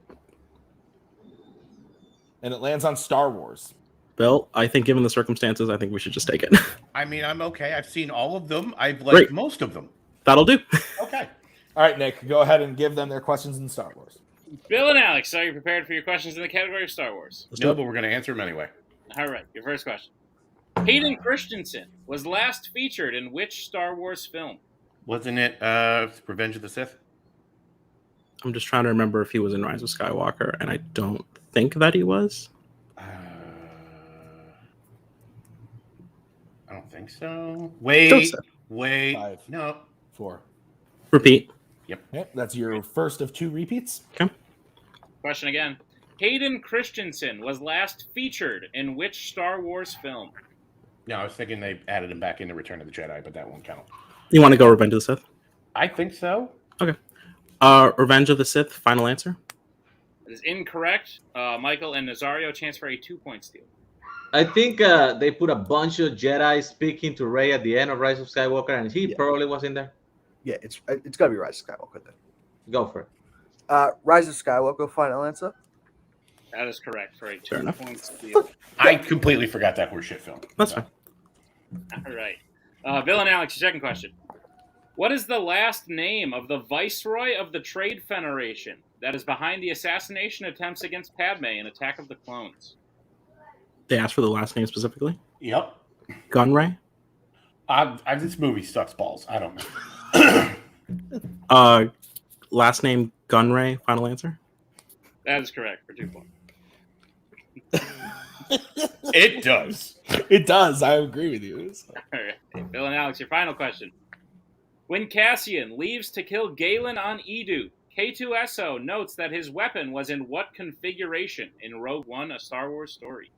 And it lands on Star Wars. Bill, I think given the circumstances, I think we should just take it. I mean, I'm okay. I've seen all of them. I've liked most of them. That'll do. Okay. All right, Nick, go ahead and give them their questions in Star Wars. Bill and Alex, are you prepared for your questions in the category of Star Wars? No, but we're going to answer them anyway. All right, your first question. Hayden Christensen was last featured in which Star Wars film? Wasn't it Revenge of the Sith? I'm just trying to remember if he was in Rise of Skywalker, and I don't think that he was. I don't think so. Wait. 5, no. 4. Repeat. Yep, that's your first of 2 repeats. Okay. Question again. Hayden Christensen was last featured in which Star Wars film? No, I was thinking they added him back into Return of the Jedi, but that won't count. You want to go Revenge of the Sith? I think so. Okay. Revenge of the Sith, final answer? That is incorrect. Michael and Nazario, chance for a 2-point steal. I think they put a bunch of Jedi speaking to Rey at the end of Rise of Skywalker, and he probably was in there. Yeah, it's got to be Rise of Skywalker then. Go for it. Rise of Skywalker, final answer. That is correct for a 2-point steal. I completely forgot that horseshit film. That's fine. All right. Bill and Alex, your second question. What is the last name of the Viceroy of the Trade Federation that is behind the assassination attempts against Padme in Attack of the Clones? They asked for the last name specifically? Yep. Gunray? This movie sucks balls. I don't know. Last name Gunray, final answer? That is correct for 2 points. It does. It does. I agree with you. All right. Bill and Alex, your final question. When Cassian leaves to kill Galen on Edu, K2SO notes that his weapon was in what configuration in Rogue One, A Star Wars Story?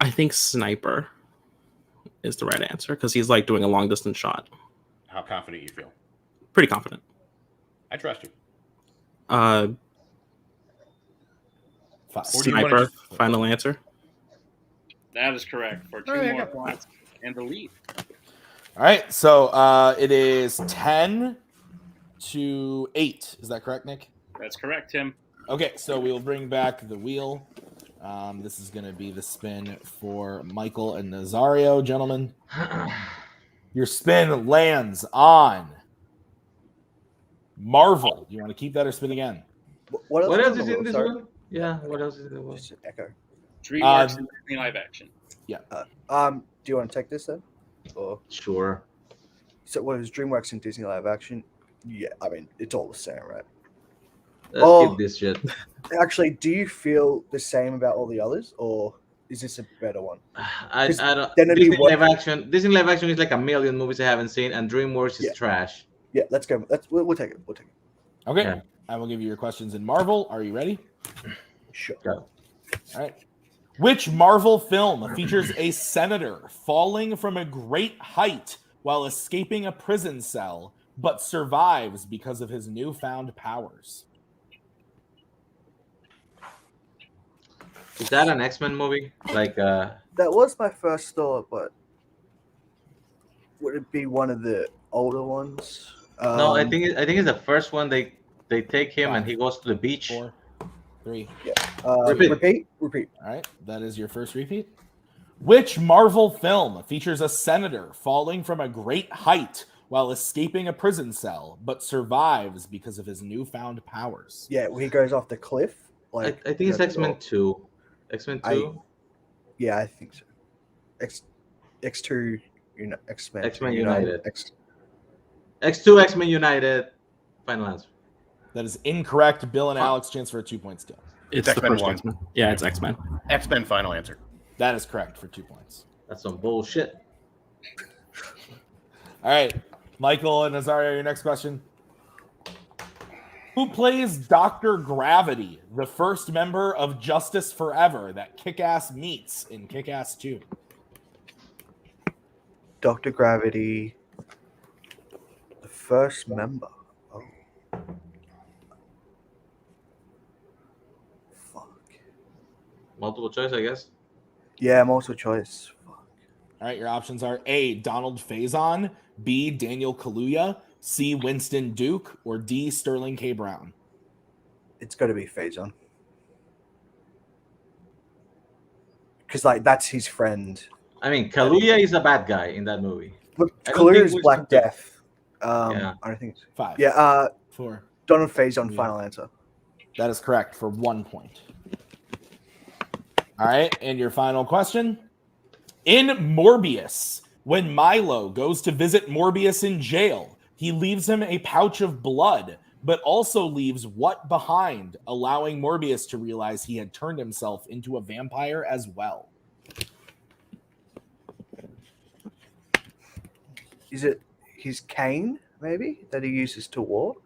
I think sniper is the right answer because he's like doing a long distance shot. How confident you feel? Pretty confident. I trust you. Sniper, final answer. That is correct for 2 more points and the lead. All right, so it is 10-8. Is that correct, Nick? That's correct, Tim. Okay, so we will bring back the wheel. This is going to be the spin for Michael and Nazario, gentlemen. Your spin lands on Marvel. Do you want to keep that or spin again? What else is in this one? Yeah, what else is in the one? Echo. DreamWorks and Disney live action. Yeah. Do you want to take this then? Or sure. So what is DreamWorks and Disney live action? Yeah, I mean it's all the same, right? Let's skip this shit. Actually, do you feel the same about all the others, or is this a better one? I don't. Then Disney live action. Disney live action is like a million movies I haven't seen, and DreamWorks is trash. Yeah, let's go. We'll take it. We'll take it. Okay. Yeah. I will give you your questions in Marvel. Are you ready? Sure. Go. All right. Which Marvel film features a senator falling from a great height while escaping a prison cell, but survives because of his newfound powers? Is that an X-Men movie? Like That was my first thought, but would it be one of the older ones? no, I think it's the first one. They take him and he goes to the beach. 4, 3. Yeah. Repeat. All right. That is your first repeat. Which Marvel film features a senator falling from a great height while escaping a prison cell, but survives because of his newfound powers? Yeah, he goes off the cliff. I think it's X-Men 2. X-Men 2? Yeah, I think so. X2, X-Men. X-Men United. X2, X-Men United. Final answer. That is incorrect. Bill and Alex, chance for a 2 point steal. It's the X-Men first 1. X-Men. Yeah, it's X-Men. X-Men final answer. That is correct for 2 points. That's some bullshit. All right. Michael and Nazario, your next question. Who plays Dr. Gravity, the first member of Justice Forever that Kick-Ass meets in Kick-Ass 2? Dr. Gravity, the first member. Oh. Multiple choice, I guess. Yeah, multiple choice. All right, your options are A, Donald Faison, B, Daniel Kaluuya, C, Winston Duke, or D, Sterling K. Brown. It's got to be Faison. Because, that's his friend. I mean, Kaluuya is a bad guy in that movie. But Kaluuya is Black Death. Yeah. I think it's 5. Yeah. 4. Donald Faison, final answer. That is correct for 1 point. All right, and your final question. In Morbius, when Milo goes to visit Morbius in jail, he leaves him a pouch of blood, but also leaves what behind, allowing Morbius to realize he had turned himself into a vampire as well? Is it his cane, maybe, that he uses to walk?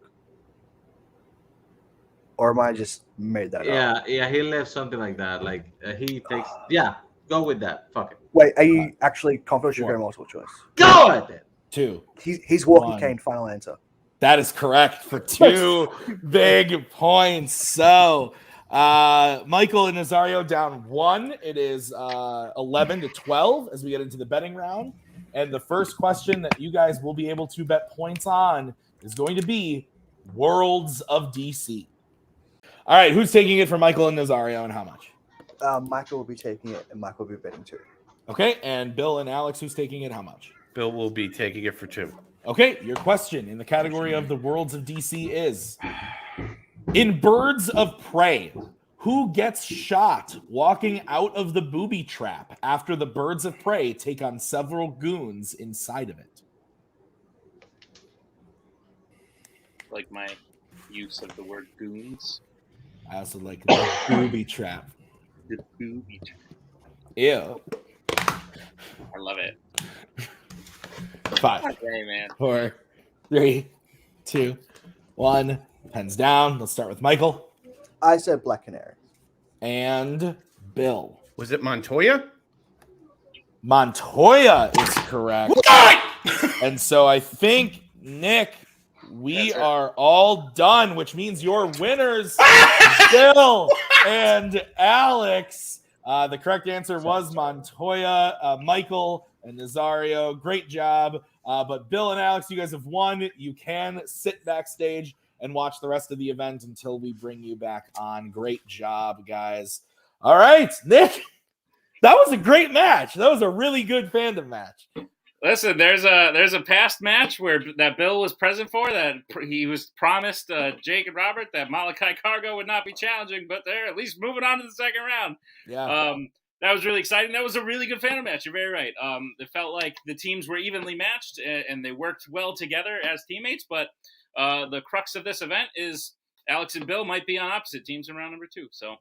Or am I just made that up? Yeah, he left something like that. Like, he takes... Yeah, go with that. Fuck it. Wait, are you actually confident you're going multiple choice? Go with it! 2. He's walking 1. cane, final answer. That is correct for 2 big points. So, Michael and Nazario down 1. It is 11-12 as we get into the betting round. And the first question that you guys will be able to bet points on is going to be Worlds of DC. All right, who's taking it for Michael and Nazario and how much? Michael will be taking it, and Michael will be betting 2. Okay, and Bill and Alex, who's taking it, how much? Bill will be taking it for 2. Okay, your question in the category of the Worlds of DC is, in Birds of Prey, who gets shot walking out of the booby trap after the Birds of Prey take on several goons inside of it? Like my use of the word goons. I also like the booby trap. The booby trap. Ew. I love it. 5, Okay, man. 4, 3, 2, 1. Pens down. Let's start with Michael. I said Black Canary. And Bill. Was it Montoya? Montoya is correct. And so I think, Nick, we are all done, which means your winners, Bill and Alex. The correct answer was Montoya. Michael and Nazario, great job. But Bill and Alex, you guys have won. You can sit backstage and watch the rest of the event until we bring you back on. Great job, guys. All right, Nick, that was a great match. That was a really good fandom match. Listen, there's a past match where that Bill was present for that he was promised Jake and Robert that Malachi Cargo would not be challenging, but they're at least moving on to the second round. Yeah. That was really exciting. That was a really good fandom match. You're very right. It felt like the teams were evenly matched and they worked well together as teammates. But the crux of this event is Alex and Bill might be on opposite teams in round number 2, so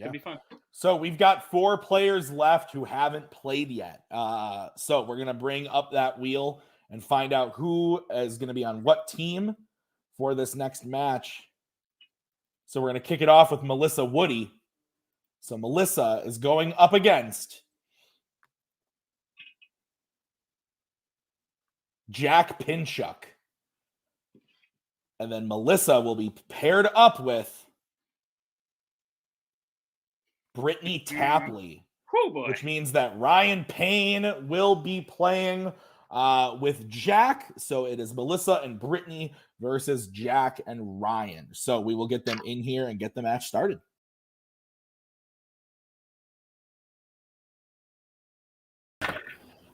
could be fun. So we've got 4 players left who haven't played yet. So we're going to bring up that wheel and find out who is going to be on what team for this next match. So we're going to kick it off with Melissa Woody. So Melissa is going up against Jack Pinchuk. And then Melissa will be paired up with Brittany Tapley, which means that Ryan Payne will be playing with Jack. So it is Melissa and Brittany versus Jack and Ryan. So we will get them in here and get the match started.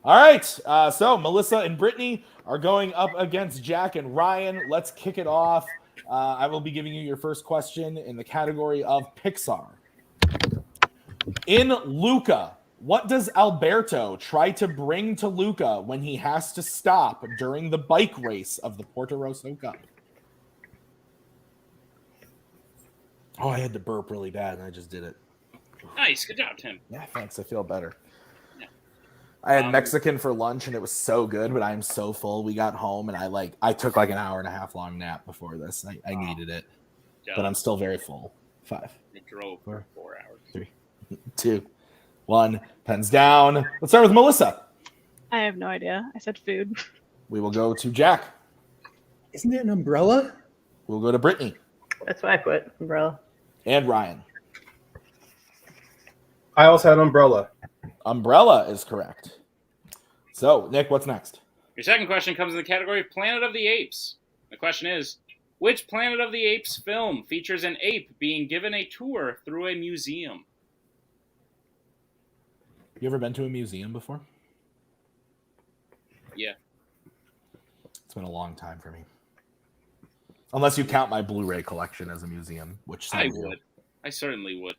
All right. So Melissa and Brittany are going up against Jack and Ryan. Let's kick it off. I will be giving you your first question in the category of Pixar. In Luca, what does Alberto try to bring to Luca when he has to stop during the bike race of the Porto Rosso Cup? Oh, I had to burp really bad, and I just did it. Nice. Good job, Tim. Yeah, thanks. I feel better. Yeah. I had Mexican for lunch, and it was so good, but I'm so full. We got home, and I took like an hour and a half long nap before this. I needed it, but I'm still very full. 5. It drove for 4 hours. 3, 2, 1. Pens down. Let's start with Melissa. I have no idea. I said food. We will go to Jack. Isn't it an umbrella? We'll go to Brittany. That's what I put. Umbrella. And Ryan. I also had umbrella. Umbrella is correct. So, Nick, what's next? Your second question comes in the category of Planet of the Apes. The question is, which Planet of the Apes film features an ape being given a tour through a museum? You ever been to a museum before? Yeah. It's been a long time for me. Unless you count my Blu-ray collection as a museum, which I would. I certainly would.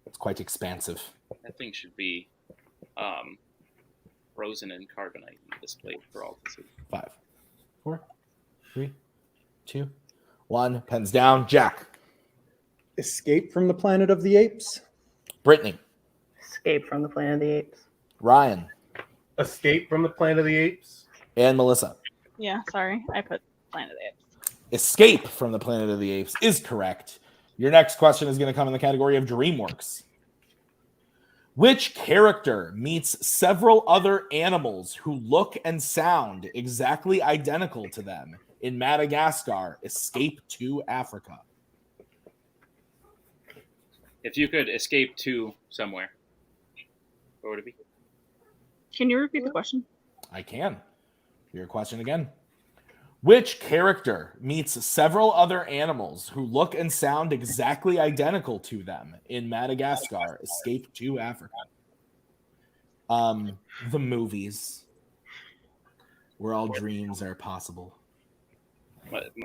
It's quite expansive. That thing should be frozen in carbonite and displayed for all to see. 5, 4, 3, 2, 1. Pens down. Jack. Escape from the Planet of the Apes. Brittany. Escape from the Planet of the Apes. Ryan. Escape from the Planet of the Apes. And Melissa. Yeah, sorry. I put Planet of the Apes. Escape from the Planet of the Apes is correct. Your next question is going to come in the category of DreamWorks. Which character meets several other animals who look and sound exactly identical to them in Madagascar, Escape to Africa? If you could escape to somewhere, where would it be? Can you repeat the question? I can. Your question again. Which character meets several other animals who look and sound exactly identical to them in Madagascar, Escape to Africa? The movies, where all dreams are possible.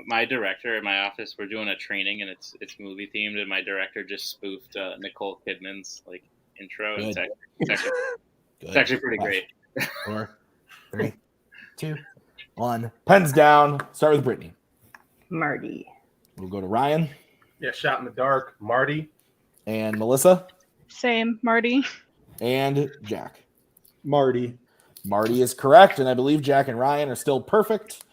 My director at my office, we're doing a training and it's movie themed, and my director just spoofed Nicole Kidman's intro. Good. It's actually pretty great. 4, 3, 2, 1. Pens down. Start with Brittany. Marty. We'll go to Ryan. Yeah, Shot in the Dark. Marty. And Melissa. Same. Marty. And Jack. Marty. Marty is correct, and I believe Jack and Ryan are still perfect.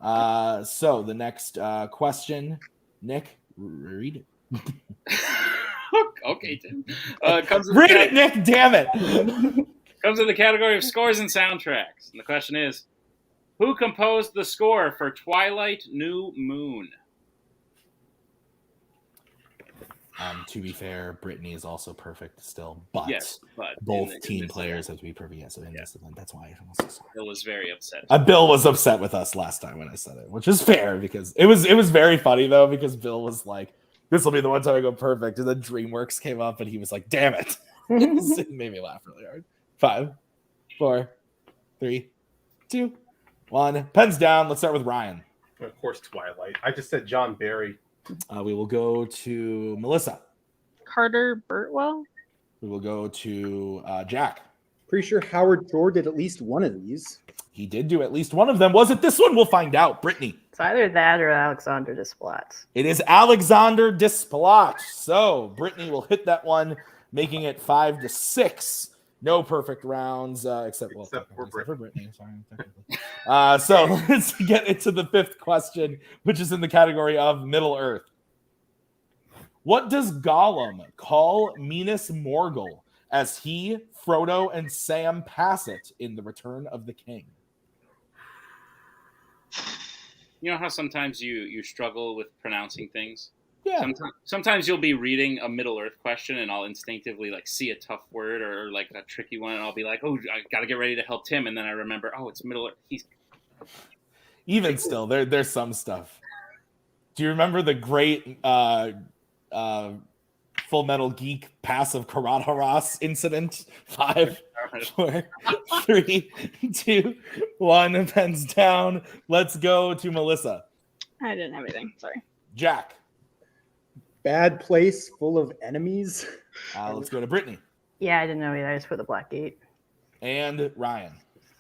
So the next question, Nick, read it. Okay, Tim. Read it, Nick. Damn it. Comes in the category of scores and soundtracks, and the question is, who composed the score for Twilight New Moon? To be fair, Brittany is also perfect still, but, yes, but both team players have to be perfect. Yes, so in this event, that's why I'm so sorry. Bill was very upset. Bill was upset with us last time when I said it, which is fair because it was very funny though, because Bill was like, "This will be the one time I go perfect," and then DreamWorks came up and he was like, "Damn it!" It made me laugh really hard. 5, 4, 3, 2, 1. Pens down. Let's start with Ryan. Of course, Twilight. I just said John Barry. We will go to Melissa. Carter Burtwell. We will go to Jack. Pretty sure Howard Shore did at least one of these. He did do at least one of them. Was it this one? We'll find out. Brittany. It's either that or Alexander Desplat. It is Alexander Desplat. So Brittany will hit that one, making it 5-6. No perfect rounds, except for Brittany. Sorry, so let's get into the fifth question, which is in the category of Middle Earth. What does Gollum call Minas Morgul as he, Frodo, and Sam pass it in The Return of the King? You know how sometimes you struggle with pronouncing things? Yeah. Sometimes you'll be reading a Middle Earth question and I'll instinctively like see a tough word or like a tricky one and I'll be like, oh, I gotta get ready to help Tim, and then I remember, oh, it's Middle Earth. Even still, there's some stuff. Do you remember the great Full Metal Geek passive Karadaras incident? 5, 4, 3, 2, 1. Pens down. Let's go to Melissa. I didn't have anything. Sorry. Jack. Bad place full of enemies. Let's go to Brittany. Yeah, I didn't know either. I just put the Black Gate. And Ryan.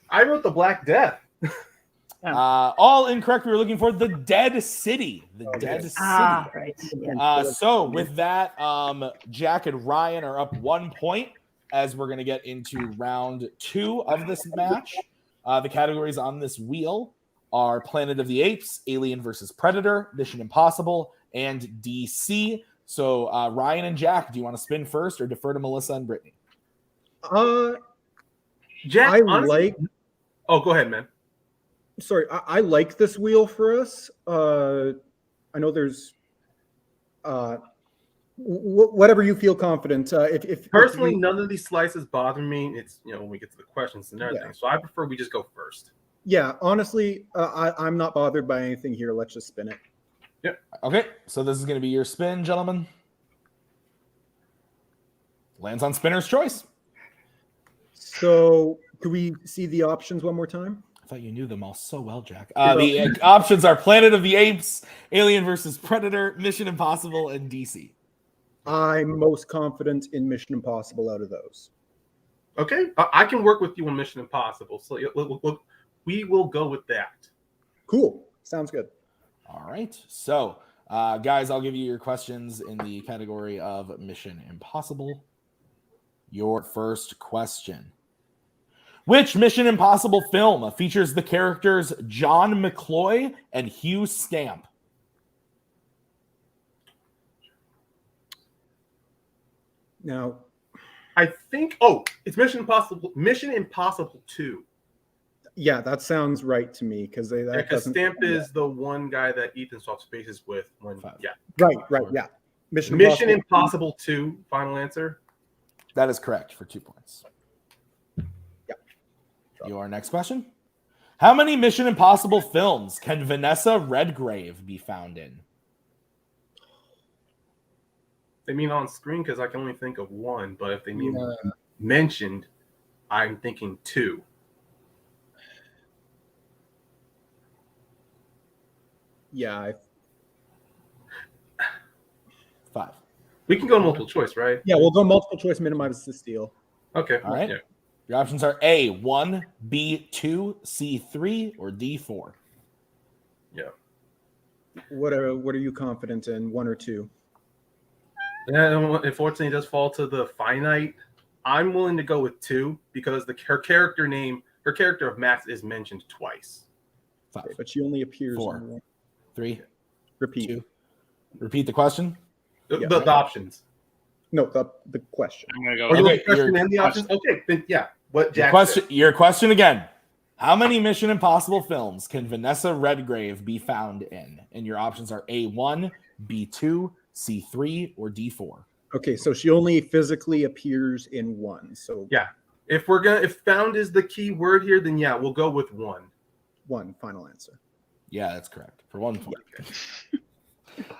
I wrote the Black Death. All incorrect. We were looking for the Dead City. The Dead City. Right. Yeah. So with that, Jack and Ryan are up 1 point as we're going to get into round 2 of this match. The categories on this wheel are Planet of the Apes, Alien versus Predator, Mission Impossible, and DC. So Ryan and Jack, do you want to spin first or defer to Melissa and Brittany? Jack, honestly, Oh, go ahead, man. Sorry, I like this wheel for us. I know there's whatever you feel confident. If Personally, none of these slices bother me. It's when we get to the questions and everything. Yeah. So I prefer we just go first. Yeah, honestly, I'm not bothered by anything here. Let's just spin it. Yep. Okay, so this is going to be your spin, gentlemen. Lands on spinner's choice. So, could we see the options one more time? I thought you knew them all so well, Jack. The options are Planet of the Apes, Alien versus Predator, Mission Impossible, and DC. I'm most confident in Mission Impossible out of those. Okay, I can work with you on Mission Impossible. So look, we will go with that. Cool. Sounds good. All right. So, guys, I'll give you your questions in the category of Mission Impossible. Your first question. Which Mission Impossible film features the characters John McCloy and Hugh Stamp? Now, I think, it's Mission Impossible 2. Yeah, that sounds right to me because Because Stamp is the one guy that Ethan swaps spaces with when. Yeah. Right. Yeah. Mission Impossible 2. Final answer. That is correct for 2 points. Yeah. Your next question. How many Mission Impossible films can Vanessa Redgrave be found in? They mean on screen because I can only think of one, but if they mean mentioned, I'm thinking 2. Yeah. 5. We can go multiple choice, right? Yeah, we'll go multiple choice, minimize the steal. Okay. All right. Yeah. Your options are A, 1, B, 2, C, 3, or D, 4. Yeah. What are you confident in, 1 or 2? Unfortunately, it does fall to the finite. I'm willing to go with 2 because her character of Max is mentioned twice. 5. Okay, but she only appears 4, on 1. 3. Repeat. 2. Repeat the question. The options. No, the question. I'm gonna go. Okay, the question and the options. Okay, then yeah. What Jack said. Your question again. How many Mission Impossible films can Vanessa Redgrave be found in? And your options are A1, B2, C3, or D4. Okay, so she only physically appears in 1. So yeah, if found is the key word here, then yeah, we'll go with 1. 1 final answer. Yeah, that's correct for 1 point.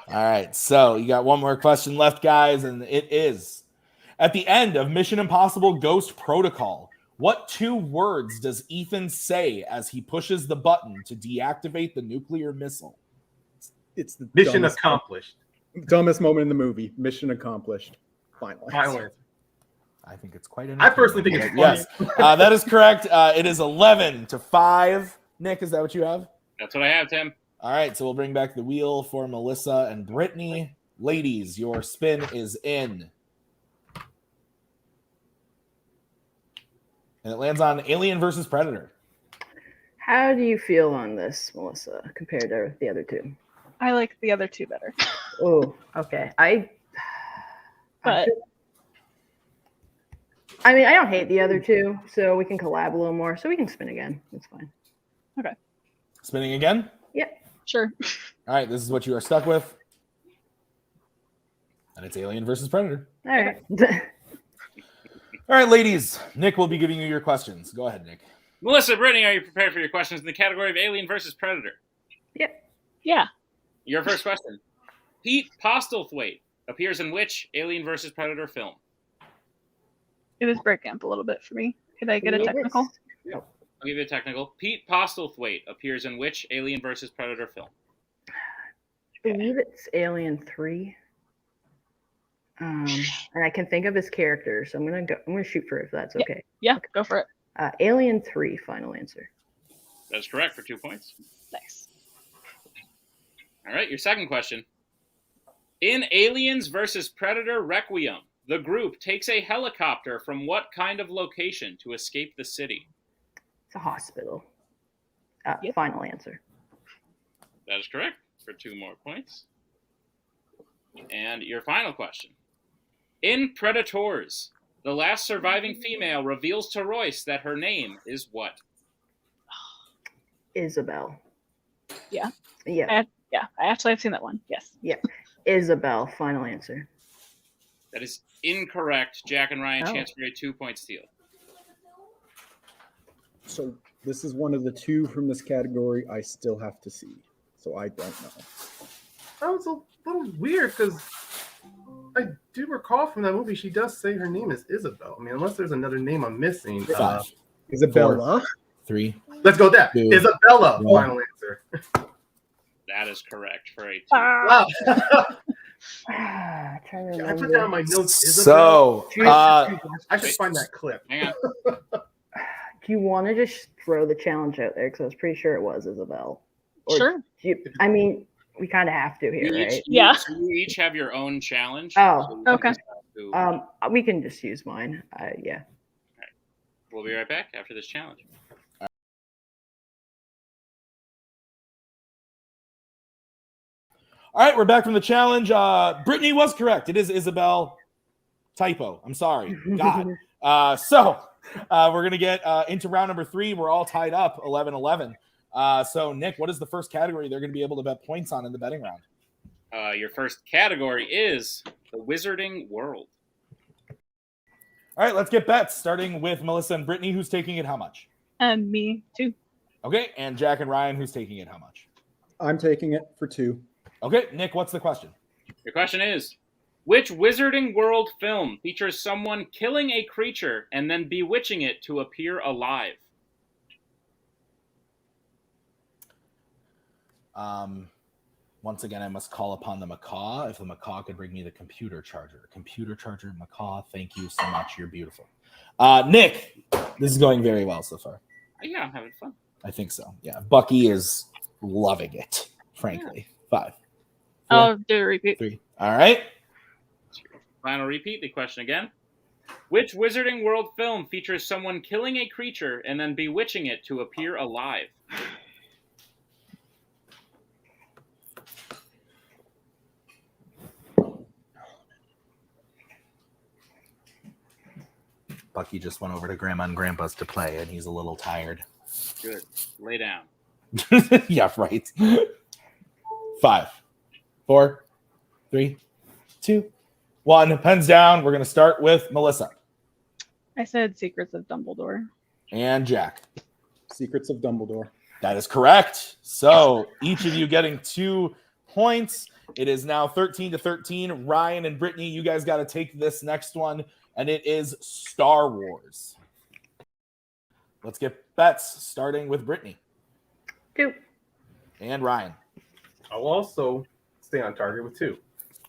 All right, so you got one more question left, guys, and it is: at the end of Mission Impossible Ghost Protocol, what 2 words does Ethan say as he pushes the button to deactivate the nuclear missile? It's the mission accomplished. Dumbest moment in the movie. Mission accomplished. Final answer. I think it's quite. I personally think it's funny. Yes, that is correct. It is 11-5. Nick, is that what you have? That's what I have, Tim. All right, so we'll bring back the wheel for Melissa and Brittany. Ladies, your spin is in. And it lands on Alien versus Predator. How do you feel on this, Melissa, compared to the other two? I like the other two better. Oh, okay. But I mean, I don't hate the other two, so we can collab a little more. So we can spin again. That's fine. okay, Spinning again? Yep. sure. All right, this is what you are stuck with. And it's Alien versus Predator. All right. All right, ladies. Nick will be giving you your questions. Go ahead, Nick. Melissa, Brittany, are you prepared for your questions in the category of Alien versus Predator? Yep. Yeah. Your first question. Pete Postlethwaite appears in which Alien versus Predator film? It was breaking up a little bit for me. Could I get a technical? I'll give you a technical. Pete Postlethwaite appears in which Alien versus Predator film? I believe it's Alien 3. And I can think of his character, so I'm gonna shoot for it if that's Yeah. okay. Yeah, go for it. Alien 3, final answer. That's correct for 2 points. Nice. All right, your second question. In Aliens versus Predator Requiem, the group takes a helicopter from what kind of location to escape the city? It's a hospital. Final answer. That is correct for 2 more points. And your final question. In Predators, the last surviving female reveals to Royce that her name is what? Isabel. Yeah. Yeah. I actually have seen that one. Yes. Yeah. Isabel, final answer. That is incorrect. Jack and Ryan, Oh. chance for a 2-point steal. So this is one of the two from this category I still have to see. So I don't know. That was a little weird because I do recall from that movie she does say her name is Isabel. I mean, unless there's another name I'm missing. 5, Isabella. 4, 3. Let's go with that. 2, Isabella. 1. Final answer. That is correct for a 2. Wow. Trying to I remember. put down my notes. So, I should find that clip. Hang on. Do you want to just throw the challenge out there? Because I was pretty sure it was Isabel. Or Sure. do you, I mean, we kind of have to here, right? Yeah. So you each have your own challenge. Oh, So you okay. just have to- We can just use mine. Yeah. We'll be right back after this challenge. All right, we're back from the challenge. Brittany was correct. It is Isabel. Typo. I'm sorry. God. So we're going to get into round number 3. We're all tied up 11-11. So, Nick, what is the first category they're going to be able to bet points on in the betting round? Your first category is the Wizarding World. All right, let's get bets, starting with Melissa and Brittany, who's taking it how much? And me too. Okay, and Jack and Ryan, who's taking it how much? I'm taking it for 2. Okay, Nick, what's the question? Your question is, which Wizarding World film features someone killing a creature and then bewitching it to appear alive? Once again, I must call upon the macaw. If the macaw could bring me the computer charger. Computer charger, macaw, thank you so much. You're beautiful. Nick, this is going very well so far. Yeah, I'm having fun. I think so. Yeah, Bucky is loving it, frankly. 5, 4, Oh, do a repeat. 3. All right. Final repeat, the question again. Which Wizarding World film features someone killing a creature and then bewitching it to appear alive? Bucky just went over to Grandma and Grandpa's to play, and he's a little tired. Good. Lay down. Yeah, right. 5, 4, 3, 2, 1. Pens down. We're going to start with Melissa. I said Secrets of Dumbledore. And Jack. Secrets of Dumbledore. That is correct. So each of you getting 2 points. It is now 13-13. Ryan and Brittany, you guys got to take this next one, and it is Star Wars. Let's get bets, starting with Brittany. 2. And Ryan. I'll also stay on target with 2.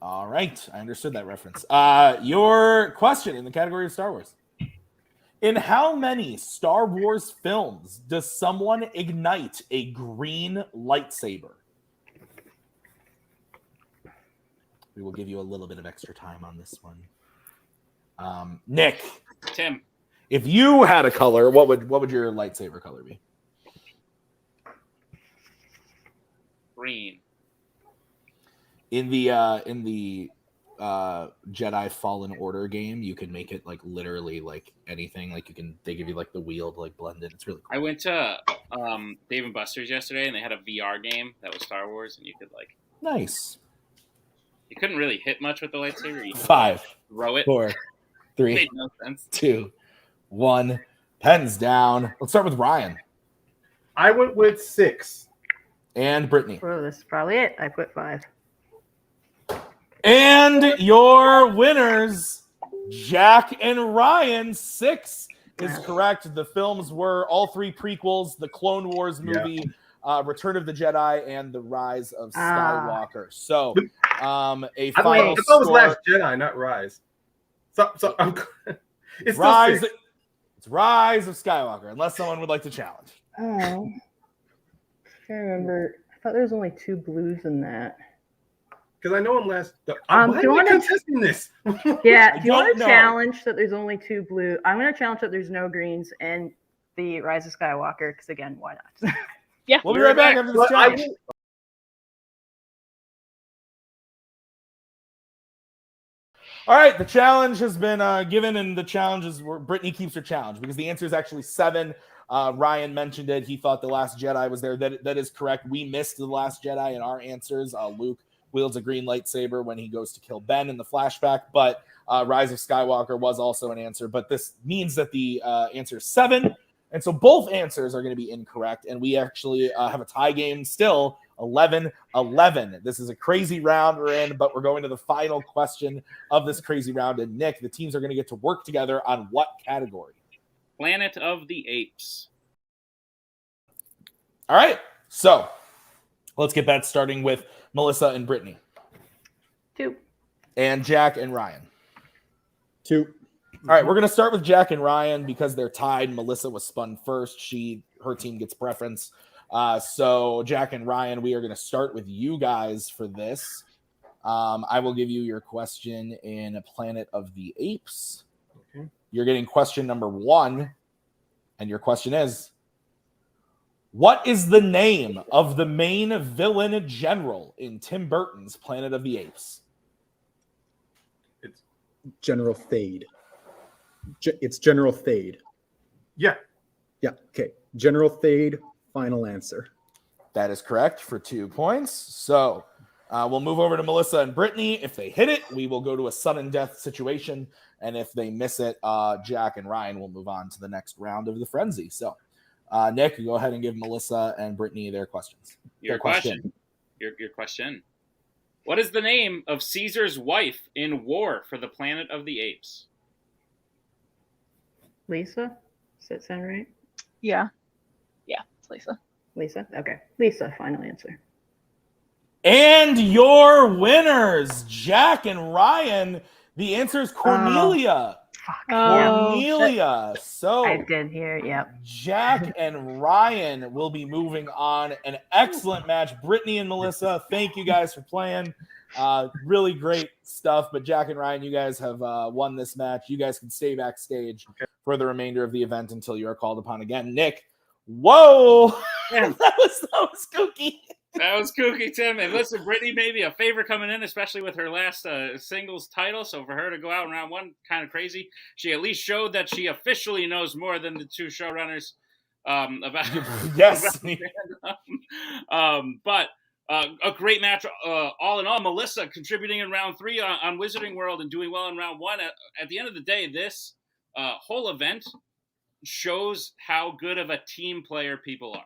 All right. I understood that reference. Your question in the category of Star Wars. In how many Star Wars films does someone ignite a green lightsaber? We will give you a little bit of extra time on this one. Nick, Tim, if you had a color, what would your lightsaber color be? green. In the Jedi Fallen Order game, you can make it like literally like anything. Like they give you like the wheel to like blend it. It's really cool. I went to Dave and Buster's yesterday, and they had a VR game that was Star Wars, and you could like Nice. You couldn't really hit much with the lightsaber. You 5, throw it. 4, 3, Made no sense. 2, 1. Pens down. Let's start with Ryan. I went with 6. And Brittany. Oh, this is probably it. I put 5. And your winners, Jack and Ryan. 6 is correct. The films were all 3 prequels: the Clone Wars movie, Return of the Jedi, and the Rise of Skywalker. So, a final that was score. Last Jedi, not Rise. So I'm. It's Rise. still 6. It's Rise of Skywalker. Unless someone would like to challenge. Oh, I can't remember. I thought there was only 2 blues in that. Because I know in Last. Do you want to contesting this? Yeah, do you want to know. challenge that there's only 2 blue? I'm going to challenge that there's no greens and the Rise of Skywalker. Because again, why not? Yeah, We'll be right back after this challenge. All right, the challenge has been given, and the challenge is where Brittany keeps her challenge because the answer is actually 7. Ryan mentioned it. He thought The Last Jedi was there. That is correct. We missed The Last Jedi in our answers. Luke wields a green lightsaber when he goes to kill Ben in the flashback, but Rise of Skywalker was also an answer. But this means that the answer is 7, and so both answers are going to be incorrect, and we actually have a tie game still, 11-11. This is a crazy round we're in, but we're going to the final question of this crazy round. And Nick, the teams are going to get to work together on what category? Planet of the Apes. All right, so let's get that starting with Melissa and Brittany. 2. And Jack and Ryan. 2. All right, we're going to start with Jack and Ryan because they're tied. Melissa was spun first. Her team gets preference. So Jack and Ryan, we are going to start with you guys for this. I will give you your question in Planet of the Apes. Okay. You're getting question number 1, and your question is, what is the name of the main villain general in Tim Burton's Planet of the Apes? It's General Thade. It's General Thade. Yeah. Yeah. Okay. General Thade. Final answer. That is correct for 2 points. So we'll move over to Melissa and Brittany. If they hit it, we will go to a sudden death situation. And if they miss it, Jack and Ryan will move on to the next round of the frenzy. So, Nick, go ahead and give Melissa and Brittany their questions. Your question. Your question. What is the name of Caesar's wife in War for the Planet of the Apes? Lisa? Does that sound right? Yeah. Yeah, it's Lisa. Lisa? Okay. Lisa, final answer. And your winners, Jack and Ryan. The answer is Cornelia. Cornelia. So I did hear, yep. Jack and Ryan will be moving on. An excellent match. Brittany and Melissa, thank you guys for playing. Really great stuff. But Jack and Ryan, you guys have won this match. You guys can stay backstage for the remainder of the event until you are called upon again. Nick, whoa! that was kooky. That was kooky, Tim. And listen, Brittany maybe a favor coming in, especially with her last singles title. So for her to go out in round 1, kind of crazy. She at least showed that she officially knows more than the 2 showrunners about. Yes. But a great match all in all. Melissa contributing in round 3 on Wizarding World and doing well in round 1. At the end of the day, this whole event shows how good of a team player people are.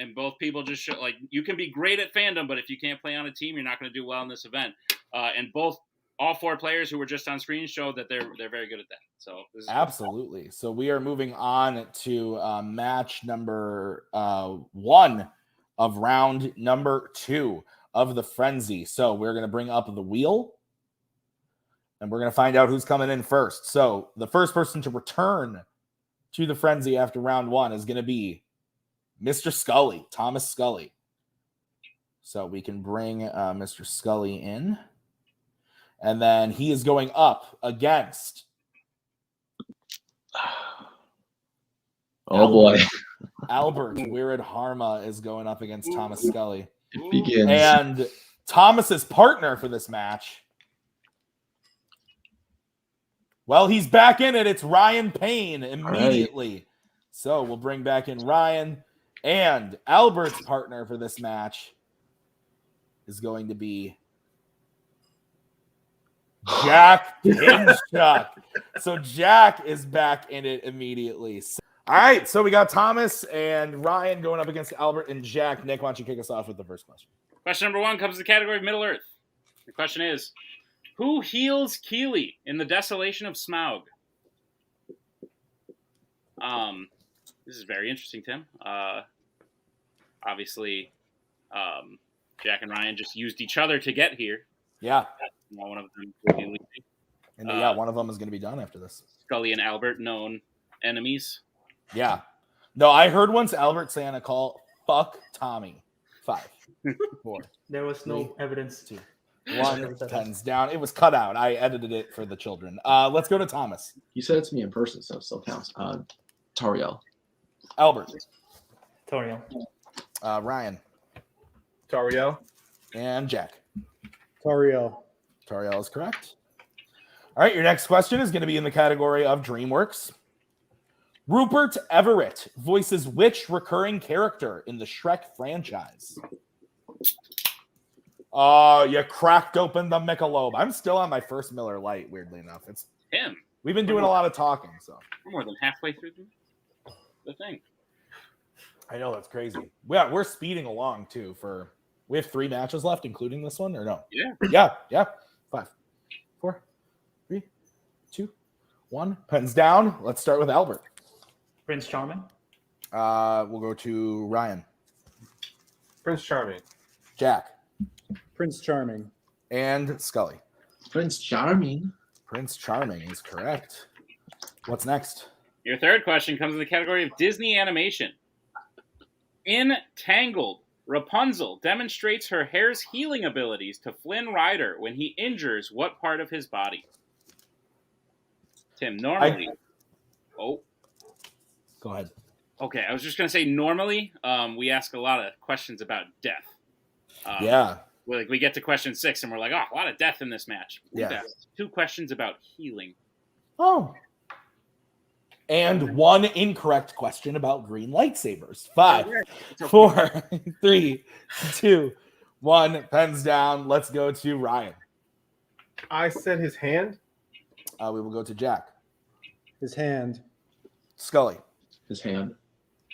And both people just show, like, you can be great at fandom, but if you can't play on a team, you're not going to do well in this event. And all 4 players who were just on screen show that they're very good at that. So this is absolutely cool. So we are moving on to match number 1 of round number 2 of the frenzy. So we're going to bring up the wheel, and we're going to find out who's coming in first. So the first person to return to the frenzy after round 1 is going to be Mr. Scully, Thomas Scully. So we can bring Mr. Scully in. And then he is going up against. Oh boy. Albert Wirid Harma is going up against Thomas Scully. It begins. And Thomas's partner for this match. Well, he's back in it. It's Ryan Payne immediately. Right. So we'll bring back in Ryan. And Albert's partner for this match is going to be Jack Pinchuk. So Jack is back in it immediately. All right, so we got Thomas and Ryan going up against Albert and Jack. Nick, why don't you kick us off with the first question? Question number 1 comes to the category of Middle Earth. The question is, who heals Keely in the Desolation of Smaug? This is very interesting, Tim. Obviously, Jack and Ryan just used each other to get here. Yeah. One of them will be leaving. And yeah, one of them is going to be done after this. Scully and Albert, known enemies. Yeah. No, I heard once Albert say on a call, fuck Tommy. 5, 4. There was no evidence. 2, 1. Pens down. It was cut out. I edited it for the children. Let's go to Thomas. You said it to me in person, so it still counts. Tariel. Albert. Toriel. Ryan. Tariel. And Jack. Tariel. Tariel is correct. All right, your next question is going to be in the category of DreamWorks. Rupert Everett voices which recurring character in the Shrek franchise? Oh, you cracked open the Michelob. I'm still on my first Miller Lite, weirdly enough. It's him. We've been doing a lot of talking, so. We're more than halfway through the thing. I know, that's crazy. Yeah, we're speeding along, too. We have 3 matches left, including this one, or no? Yeah. Yeah. 5, 4, 3, 2, 1. Pens down. Let's start with Albert. Prince Charming. We'll go to Ryan. Prince Charming. Jack. Prince Charming. And Scully. Prince Charming. Prince Charming is correct. What's next? Your third question comes in the category of Disney animation. In Tangled, Rapunzel demonstrates her hair's healing abilities to Flynn Rider when he injures what part of his body? Tim, normally... Go ahead. Okay, I was just going to say, normally, we ask a lot of questions about death. Yeah. We get to question 6, and we're like, oh, a lot of death in this match. Yeah. 2 questions about healing. Oh. And 1 incorrect question about green lightsabers. 5, 4, 3, 2, 1. Pens down. Let's go to Ryan. I said his hand. We will go to Jack. His hand. Scully. His hand.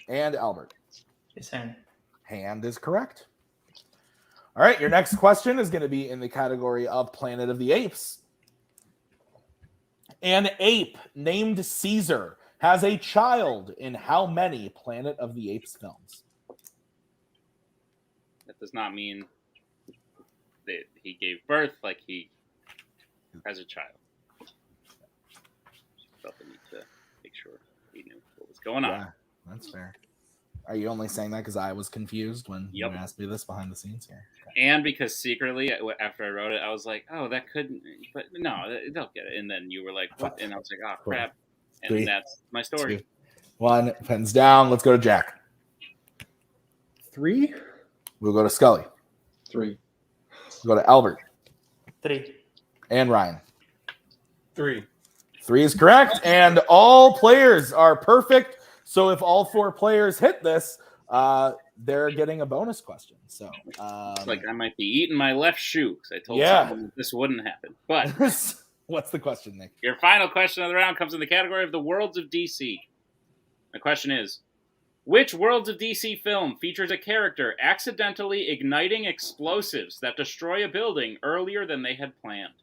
And Albert. His hand. Hand is correct. All right, your next question is going to be in the category of Planet of the Apes. An ape named Caesar has a child in how many Planet of the Apes films? That does not mean that he gave birth, like he has a child. Felt the need to make sure we knew what was going on. Yeah, that's fair. Are you only saying that because I was confused when you asked me this behind the scenes here? Okay. And because secretly, after I wrote it, I was like, oh, that couldn't, but no, they'll get it. And then you were like, what? And I was like, oh, crap. And 3, that's my story. 2, 1. Pens down. Let's go to Jack. 3. We'll go to Scully. 3. We'll go to Albert. 3. And Ryan. 3. 3 is correct. And all players are perfect. So if all 4 players hit this, they're getting a bonus question. So it's like I might be eating my left shoe because I told someone this wouldn't happen. But what's the question, Nick? Your final question of the round comes in the category of the Worlds of DC. The question is, which Worlds of DC film features a character accidentally igniting explosives that destroy a building earlier than they had planned?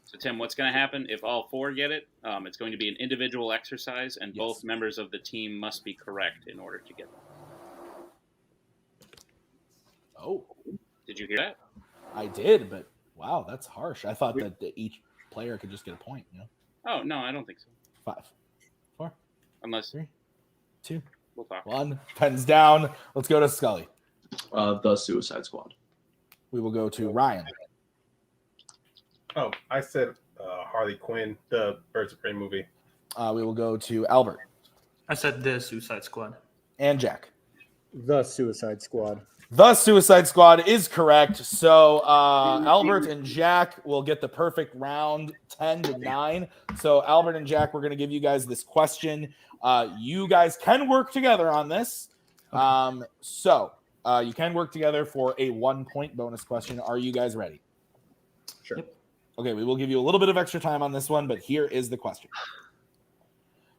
So, Tim, what's going to happen if all 4 get it? It's going to be an individual exercise, and both members of the team must be correct in order to get them. Oh. Did you hear that? I did, but wow, that's harsh. I thought that each player could just get a point, you know? Oh, no, I don't think so. 5, 4. Unless 3, 2, we'll talk. 1. Pens down. Let's go to Scully. The Suicide Squad. We will go to Ryan. Oh, I said Harley Quinn, the Birds of Prey movie. We will go to Albert. I said the Suicide Squad. And Jack. The Suicide Squad. The Suicide Squad is correct. So Albert and Jack will get the perfect round, 10-9. So Albert and Jack, we're going to give you guys this question. You guys can work together on this. You can work together for a 1-point bonus question. Are you guys ready? Sure. Yep. Okay, we will give you a little bit of extra time on this one, but here is the question.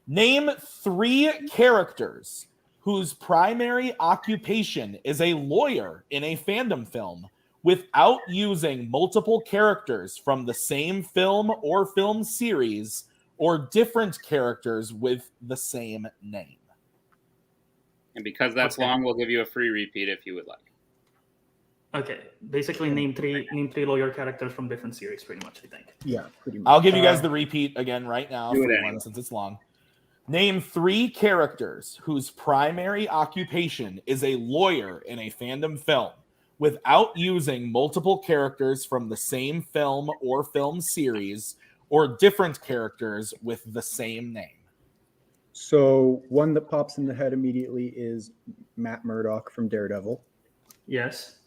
Name 3 characters whose primary occupation is a lawyer in a fandom film without using multiple characters from the same film or film series or different characters with the same name. And because that's long, we'll give you a free repeat if you would like. Okay, basically name three lawyer characters from different series, pretty much, I think. Yeah, pretty much. I'll give you guys the repeat again right now Do it for anyway. one since it's long. Name 3 characters whose primary occupation is a lawyer in a fandom film without using multiple characters from the same film or film series or different characters with the same name. So one that pops in the head immediately is Matt Murdock from Daredevil. Yes.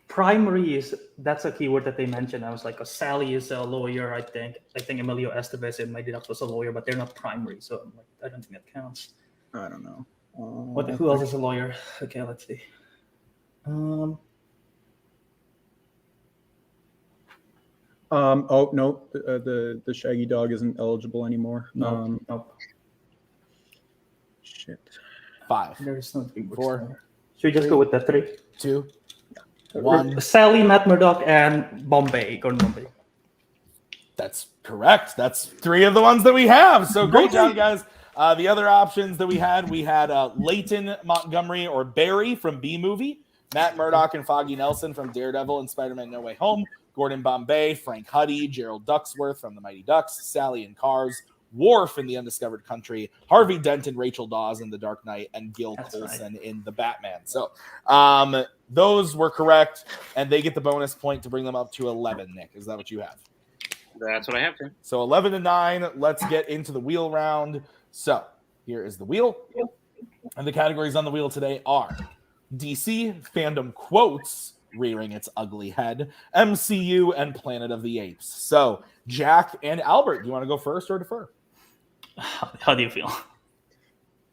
Primary that's a keyword that they mentioned. I was like, Sally is a lawyer, I think. I think Emilio Estevez and my deduct was a lawyer, but they're not primary, so I'm like, I don't think that counts. I don't know. Who else is a lawyer? Okay, let's see. Oh no, the Shaggy Dog isn't eligible anymore. Nope. Shit. 5. There's no 4. Should we just go with the 3? 2. 1. Sally, Matt Murdock, and Gordon Bombay. That's correct. That's 3 of the ones that we have. So great job, guys. The other options that we had Leighton Montgomery or Barry from B-Movie, Matt Murdock and Foggy Nelson from Daredevil and Spider-Man No Way Home, Gordon Bombay, Frank Huddy, Gerald Ducksworth from the Mighty Ducks, Sally in Cars, Worf in The Undiscovered Country, Harvey Dent and Rachel Dawes in The Dark Knight, and Gil Colson in The Batman. So those were correct, and they get the bonus point to bring them up to 11, Nick. Is that what you have? That's what I have to. So 11-9, let's get into the wheel round. So here is the wheel. And the categories on the wheel today are DC, Fandom Quotes, rearing its ugly head, MCU, and Planet of the Apes. So Jack and Albert, do you want to go first or defer? How do you feel?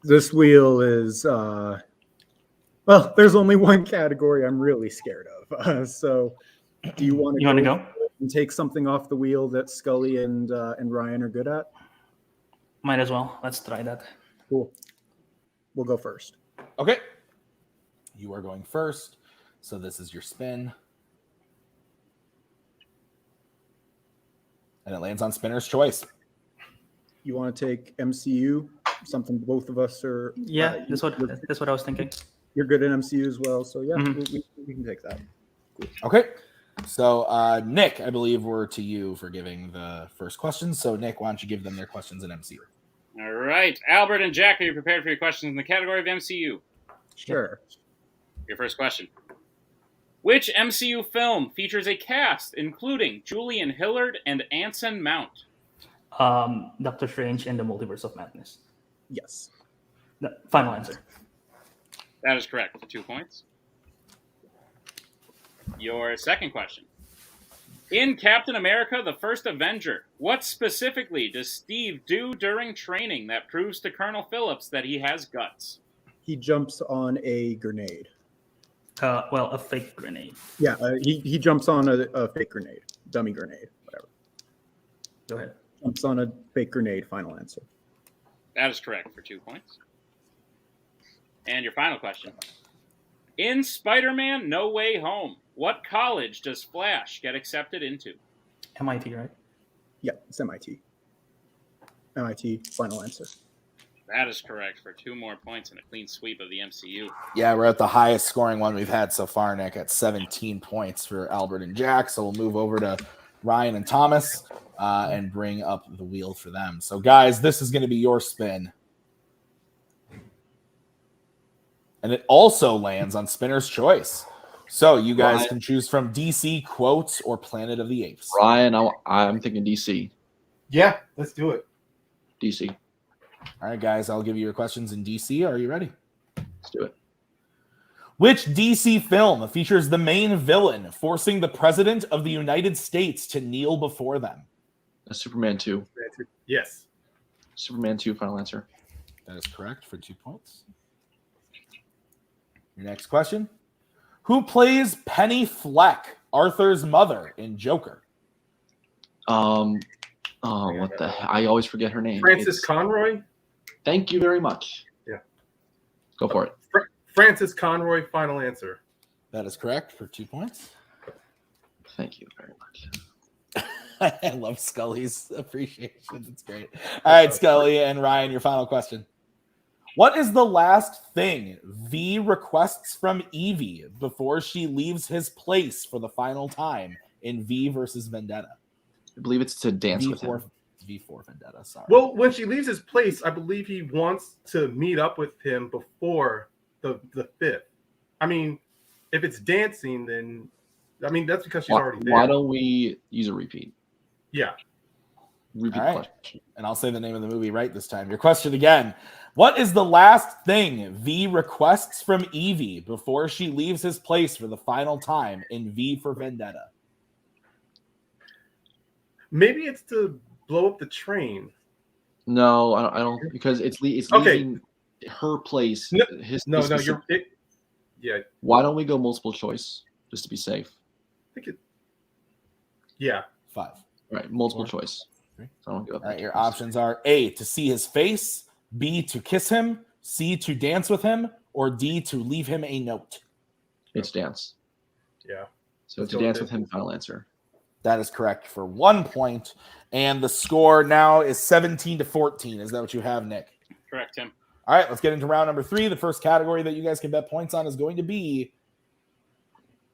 This wheel is well, there's only one category I'm really scared of. So do you want to go and take something off the wheel that Scully and Ryan are good at? Might as well. Let's try that. Cool. We'll go first. Okay. You are going first. So this is your spin. And it lands on Spinner's choice. You want to take MCU? Something both of us are. Yeah, that's what I was thinking. You're good at MCU as well, so yeah, we can take that. Cool. Okay. So Nick, I believe we're to you for giving the first question. So Nick, why don't you give them their questions in MCU? All right. Albert and Jack, are you prepared for your questions in the category of MCU? Sure. Your first question. Which MCU film features a cast including Julian Hillard and Anson Mount? Doctor Strange and the Multiverse of Madness. Yes. The final answer. That is correct for 2 points. Your second question. In Captain America, the First Avenger, what specifically does Steve do during training that proves to Colonel Phillips that he has guts? He jumps on a grenade. Well, a fake grenade. Yeah, he jumps on a fake grenade, dummy grenade, whatever. Go ahead. Jumps on a fake grenade, final answer. That is correct for 2 points. And your final question. In Spider-Man No Way Home, what college does Flash get accepted into? MIT, right? Yeah, it's MIT. MIT, final answer. That is correct for 2 more points and a clean sweep of the MCU. Yeah, we're at the highest scoring one we've had so far, Nick, at 17 points for Albert and Jack. So we'll move over to Ryan and Thomas and bring up the wheel for them. So, guys, this is going to be your spin. And it also lands on Spinner's Choice. So you guys Ryan. can choose from DC, Quotes, or Planet of the Apes. Ryan, I'm thinking DC. Yeah, let's do it. DC. All right, guys, I'll give you your questions in DC. Are you ready? Let's do it. Which DC film features the main villain forcing the President of the United States to kneel before them? Superman 2. Yes. Superman 2, final answer. That is correct for 2 points. Your next question. Who plays Penny Fleck, Arthur's mother, in Joker? What the hell? I always forget her name. Frances Conroy? Thank you very much. Yeah. Go for it. Frances Conroy, final answer. That is correct for 2 points. Thank you very much. I love Scully's appreciation. It's great. All right, Scully and Ryan, your final question. What is the last thing V requests from Evie before she leaves his place for the final time in V versus Vendetta? I believe it's to dance with him. V4 Vendetta, sorry. Well, when she leaves his place, I believe he wants to meet up with him before the 5th. I mean, if it's dancing, then I mean that's because she's already there. Why don't we use a repeat? Yeah. Repeat All the right. question. And I'll say the name of the movie right this time. Your question again. What is the last thing V requests from Evie before she leaves his place for the final time in V for Vendetta? Maybe it's to blow up the train. No, I don't because it's leaving her place. Yeah. Why don't we go multiple choice just to be safe? Yeah. 5. Right, multiple choice. 3. I don't give up. All right, your options are A, to see his face, B, to kiss him, C, to dance with him, or D, to leave him a note. It's dance. Yeah. So to dance with him, final answer. That is correct for 1 point. And the score now is 17-14. Is that what you have, Nick? Correct, Tim. All right, let's get into round number 3. The first category that you guys can bet points on is going to be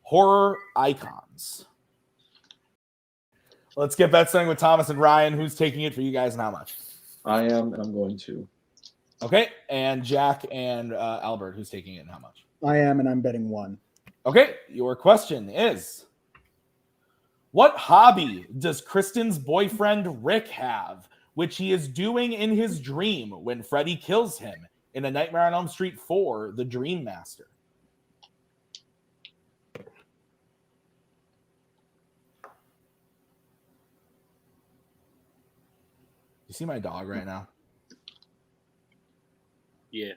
horror icons. Let's get bet starting with Thomas and Ryan. Who's taking it for you guys and how much? I am, and I'm going to. Okay, and Jack and Albert, who's taking it and how much? I am, and I'm betting 1. Okay, your question is, what hobby does Kristen's boyfriend Rick have, which he is doing in his dream when Freddy kills him in A Nightmare on Elm Street 4, The Dream Master? You see my dog right now? Yeah.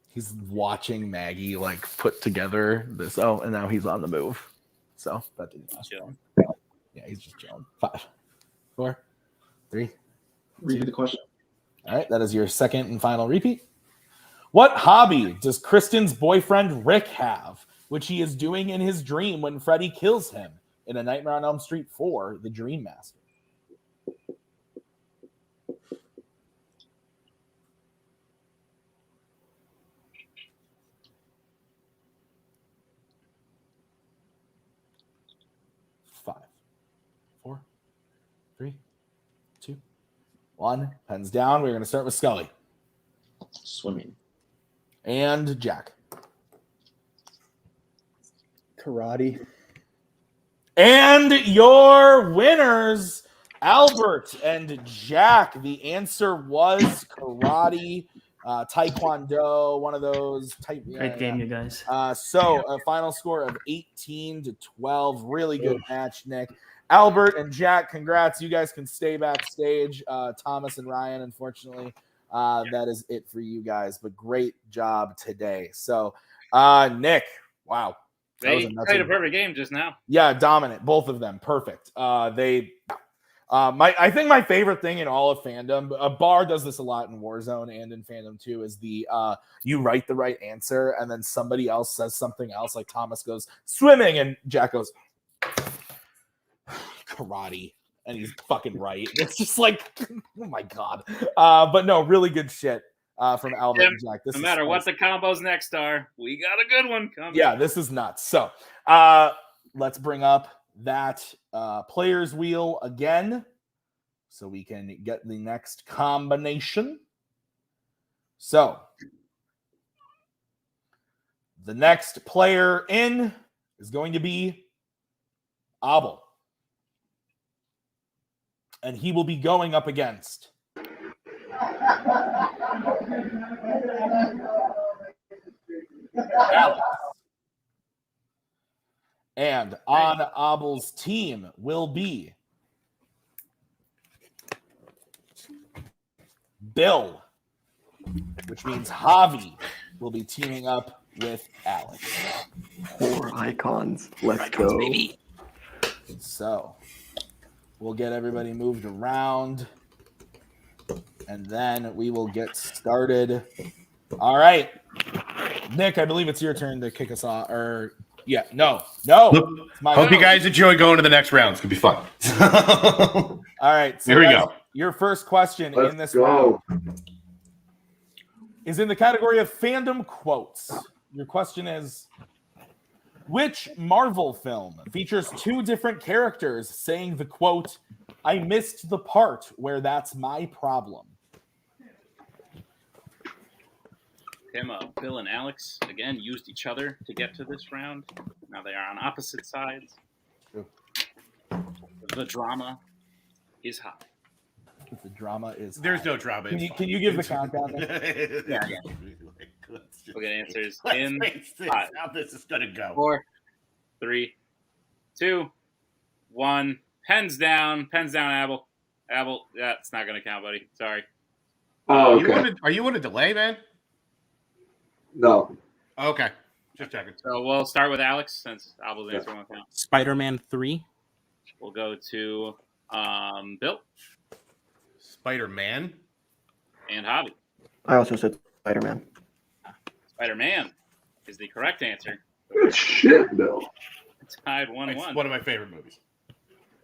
He's watching Maggie like put together this. Oh, and now he's on the move. So that didn't last long. Yeah, he's just chilling. 5, 4, 3. Repeat the question. All right, that is your second and final repeat. What hobby does Kristen's boyfriend Rick have, which he is doing in his dream when Freddy kills him in A Nightmare on Elm Street 4, The Dream Master? Four, 3, 2, 1. Pens down. We're going to start with Scully. Swimming. And Jack. Karate. And your winners, Albert and Jack. The answer was karate, taekwondo, one of those type. Great game, you guys. So a final score of 18-12. Really good match, Nick. Albert and Jack, congrats. You guys can stay backstage. Thomas and Ryan, unfortunately, that is it for you guys. But great job today. So, Nick, wow. They played a perfect game just now. Yeah, dominant. Both of them. Perfect. I think my favorite thing in all of fandom, Bar does this a lot in Warzone and in Fandom too, is the you write the right answer and then somebody else says something else, like Thomas goes swimming and Jack goes karate, and he's fucking right. It's just like, oh my god. But no, really good shit from Albert and Jack. No matter what the combos next are, we got a good one coming. Yeah, this is nuts. So let's bring up that player's wheel again so we can get the next combination. So The next player in is going to be Abel. And he will be going up against Alex. And on Abel's team will be Bill, which means Javi will be teaming up with Alex. 4 icons. Let's go. Baby. So we'll get everybody moved around, and then we will get started. All right. Nick, I believe it's your turn to kick us off. Or yeah, no. Look, hope you guys enjoy going to the next round. It's gonna be fun. All right. So here we go. Your first question in this round is in the category of fandom quotes. Your question is, which Marvel film features 2 different characters saying the quote, "I missed the part where that's my problem"? Tim, Bill and Alex, again, used each other to get to this round. Now they are on opposite sides. The drama is high. The drama is There's high. no drama. Can you give the countdown? Yeah. We'll get answers in Let's face 5, how this is gonna go. 4, 3, 2, 1. Pens down, Abel. Abel, that's not gonna count, buddy. Sorry. Oh, okay. Are you on a delay, man? No. Okay, just checking. So we'll start with Alex since Abel's answer won't count. Spider-Man 3. We'll go to Bill Spider-Man and Javi. I also said Spider-Man. Spider-Man is the correct answer. Good shit, Bill. Tied 1-1. It's one of my favorite movies.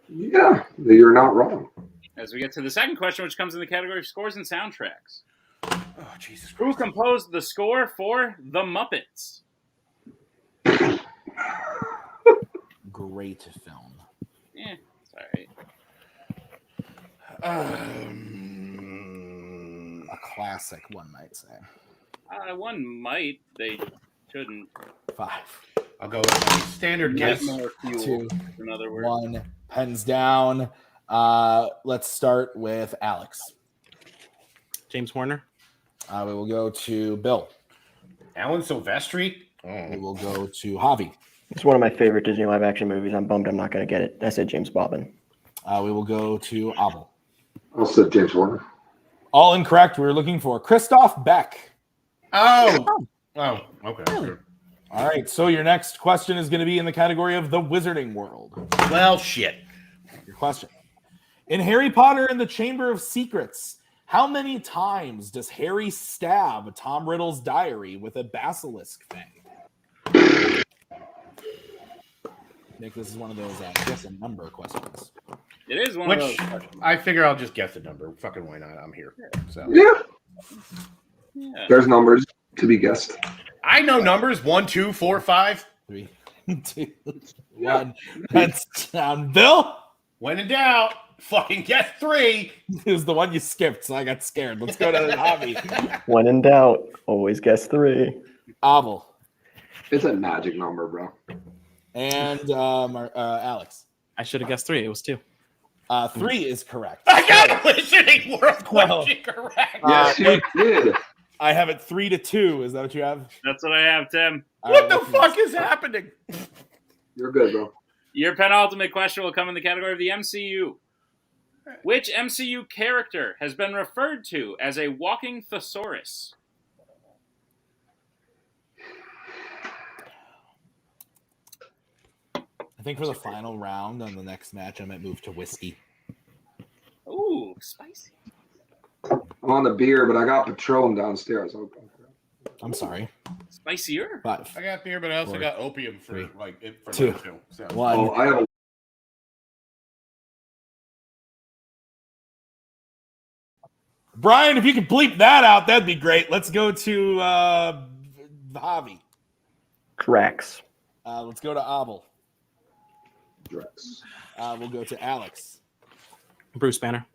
Yeah, you're not wrong. As we get to the second question, which comes in the category of scores and soundtracks. Oh, Jesus Christ. Who composed the score for The Muppets? Great film. Yeah, it's all right. A classic, one might say. One might. They shouldn't. 5. I'll go with my standard guess. More fuel, 2, in other words. 1. Pens down. Let's start with Alex. James Horner. We will go to Bill. Alan Silvestri. We will go to Javi. It's one of my favorite Disney live-action movies. I'm bummed I'm not going to get it. I said James Bobbin. We will go to Abel. I'll say James Horner. All incorrect. We were looking for Christoph Beck. Oh, okay. All right. So your next question is going to be in the category of the Wizarding World. Well, shit. Your question. In Harry Potter and the Chamber of Secrets, how many times does Harry stab Tom Riddle's diary with a basilisk fang? Nick, this is one of those guess a number questions. It is one of those questions. I figure I'll just guess the number. Fucking why not? I'm here. So Yeah. There's numbers to be guessed. I know numbers. 1, 2, 4, 5. 3, 2, 1. That's down. Bill? When in doubt, fucking guess 3. It was the one you skipped, so I got scared. Let's go to the Javi. When in doubt, always guess 3. Abel. It's a magic number, bro. And Alex. I should have guessed 3. It was 2. 3 is correct. I got a Wizarding World question correct. Yes, you did. I have it 3-2. Is that what you have? That's what I have, Tim. What the fuck is happening? You're good, bro. Your penultimate question will come in the category of the MCU. Which MCU character has been referred to as a walking thesaurus? I think for the final round on the next match, I might move to whiskey. Ooh, spicy. I'm on the beer, but I got Patron downstairs. Okay. I'm sorry. Spicier. 5. I got beer, but I also 4, got opium for 3, like it for 2, that too. So. 1. Oh, I have a Brian, if you could bleep that out, that'd be great. Let's go to Javi. Drax. Let's go to Abel. Drax. We'll go to Alex. Bruce Banner.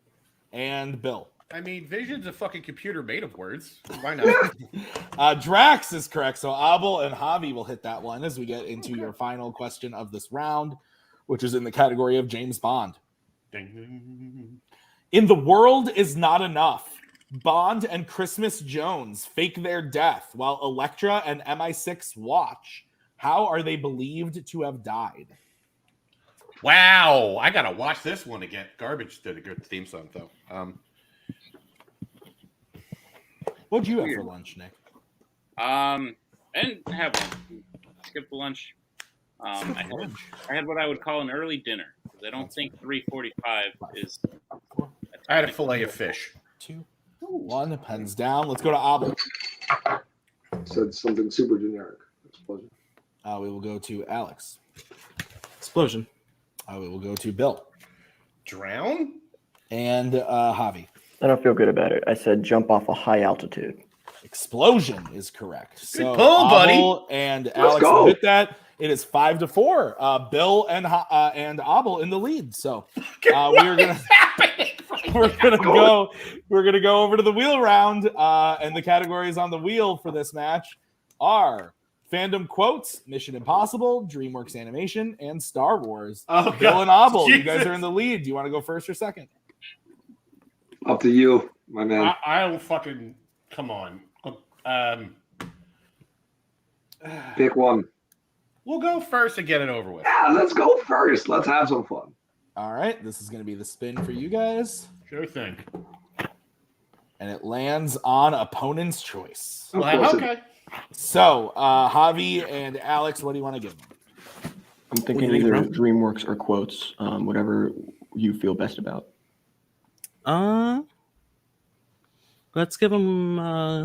And Bill. I mean, Vision's a fucking computer made of words. Why not? Drax is correct. So Abel and Javi will hit that one as we get into your final question of this round, which is in the category of James Bond. Ding. In The World Is Not Enough, Bond and Christmas Jones fake their death while Elektra and MI6 watch. How are they believed to have died? Wow, I gotta watch this one again. Garbage did a good theme song though. What'd you have for lunch, Nick? I didn't have one. Skipped the lunch. I had what I would call an early dinner. I don't think 3:45 is. I had a fillet of fish. 2, 1, pens down. Let's go to Abel. Said something super generic. Explosion. We will go to Alex. Explosion. We will go to Bill. Drown? And Javi. I don't feel good about it. I said jump off a high altitude. Explosion is correct. Good So pull, buddy. Abel and Alex will hit that. It is 5-4. Bill and Abel in the lead. So we're gonna go over to the wheel round. And the categories on the wheel for this match are Fandom Quotes, Mission Impossible, DreamWorks Animation, and Star Wars. Oh, Bill and God. Abel, you guys Jesus. are in the lead. Do you want to go first or second? Up to you, my man. I'll fucking come on. Pick one. We'll go first and get it over with. Yeah, let's go first. Let's have some fun. All right, this is going to be the spin for you guys. Sure thing. And it lands on opponent's choice. Well, okay. So, Javi and Alex, what do you want to give them? I'm thinking either DreamWorks or Quotes, whatever you feel best about. Let's give them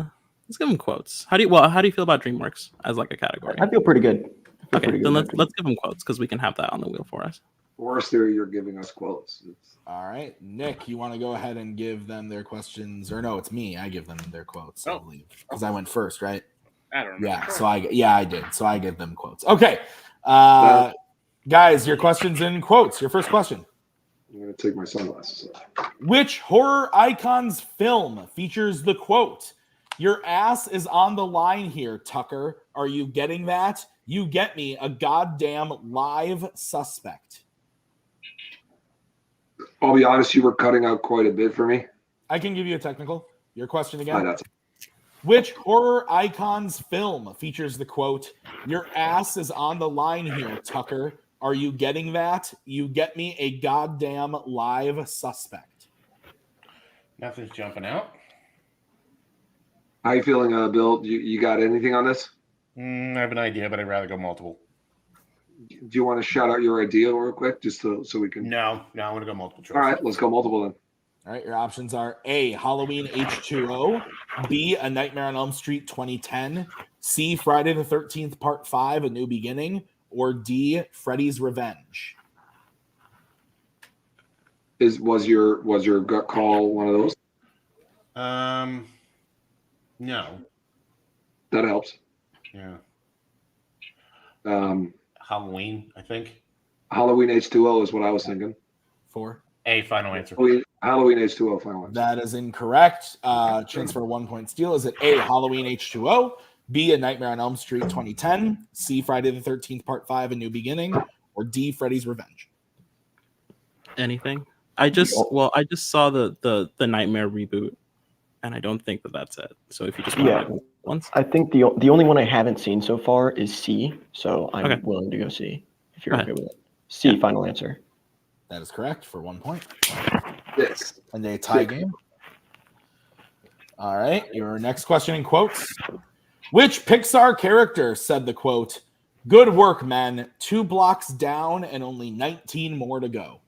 Quotes. How do you feel about DreamWorks as like a category? I feel pretty good. Okay, then let's give them Quotes because we can have that on the wheel for us. Worst theory, you're giving us quotes. All right, Nick, you want to go ahead and give them their questions, or no? It's me. I give them their quotes. I believe because I went first, right? I don't know. Yeah, I did. So I give them quotes. Okay, guys, your questions in quotes. Your first question. I'm going to take my sunglasses off. Which horror icon's film features the quote, "Your ass is on the line here, Tucker. Are you getting that? You get me, a goddamn live suspect." I'll be honest, you were cutting out quite a bit for me. I can give you a technical. Your question again. Find out. Which horror icon's film features the quote, "Your ass is on the line here, Tucker. Are you getting that? You get me, a goddamn live suspect." Nothing's jumping out. How you feeling, Bill? You got anything on this? I have an idea, but I'd rather go multiple. Do you want to shout out your idea real quick, just so we can? No, I want to go multiple choice. All right, let's go multiple then. All right, your options are A, Halloween H2O, B, A Nightmare on Elm Street 2010, C, Friday the 13th Part 5, A New Beginning, or D, Freddy's Revenge. Was your gut call one of those? No. That helps. Yeah. Halloween, I think. Halloween H2O is what I was thinking. 4. A final answer. Halloween H2O final answer. That is incorrect. Chance for a 1-point steal. Is it A, Halloween H2O, B, A Nightmare on Elm Street 2010, C, Friday the 13th Part 5, A New Beginning, or D, Freddy's Revenge? Anything? I just saw the Nightmare reboot, and I don't think that's it. So if you just want to once, I think the only one I haven't seen so far is C, so I'm willing to go C if you're okay with it. C, final answer. That is correct for 1 point. Yes. And a tie game. All right, your next question in quotes. Which Pixar character said the quote, "Good work, men. 2 blocks down and only 19 more to go"?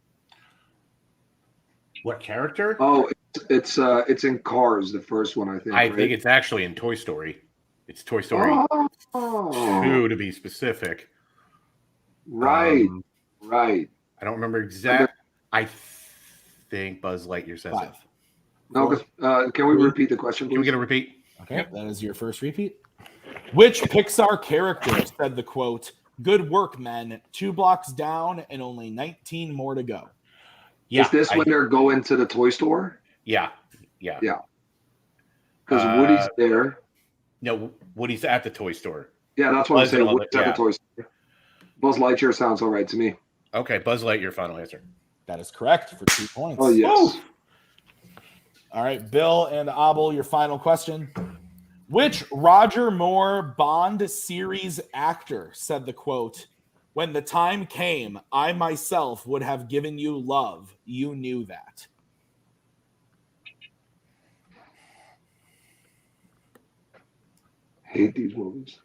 What character? Oh, it's in Cars, the first one, I think. I think it's actually in Toy Story. It's Toy Story 2 to be specific. Right. I don't remember exact. I think Buzz Lightyear says 5. it. No, can we repeat the question, please? Can we get a repeat? Okay, that is your first repeat. Which Pixar character said the quote, "Good work, men. 2 blocks down and only 19 more to go"? Is this when they're going to the toy store? Yeah. Yeah. Yeah. Because Woody's there. No, Woody's at the toy store. Yeah, that's what I'm saying. Woody's at yeah. the toy store. Buzz Lightyear sounds all right to me. Okay, Buzz Lightyear, final answer. That is correct for 2 points. Oh, yes. Woo! All right, Bill and Abel, your final question. Which Roger Moore Bond series actor said the quote, "When the time came, I myself would have given you love. You knew that." Hate these movies.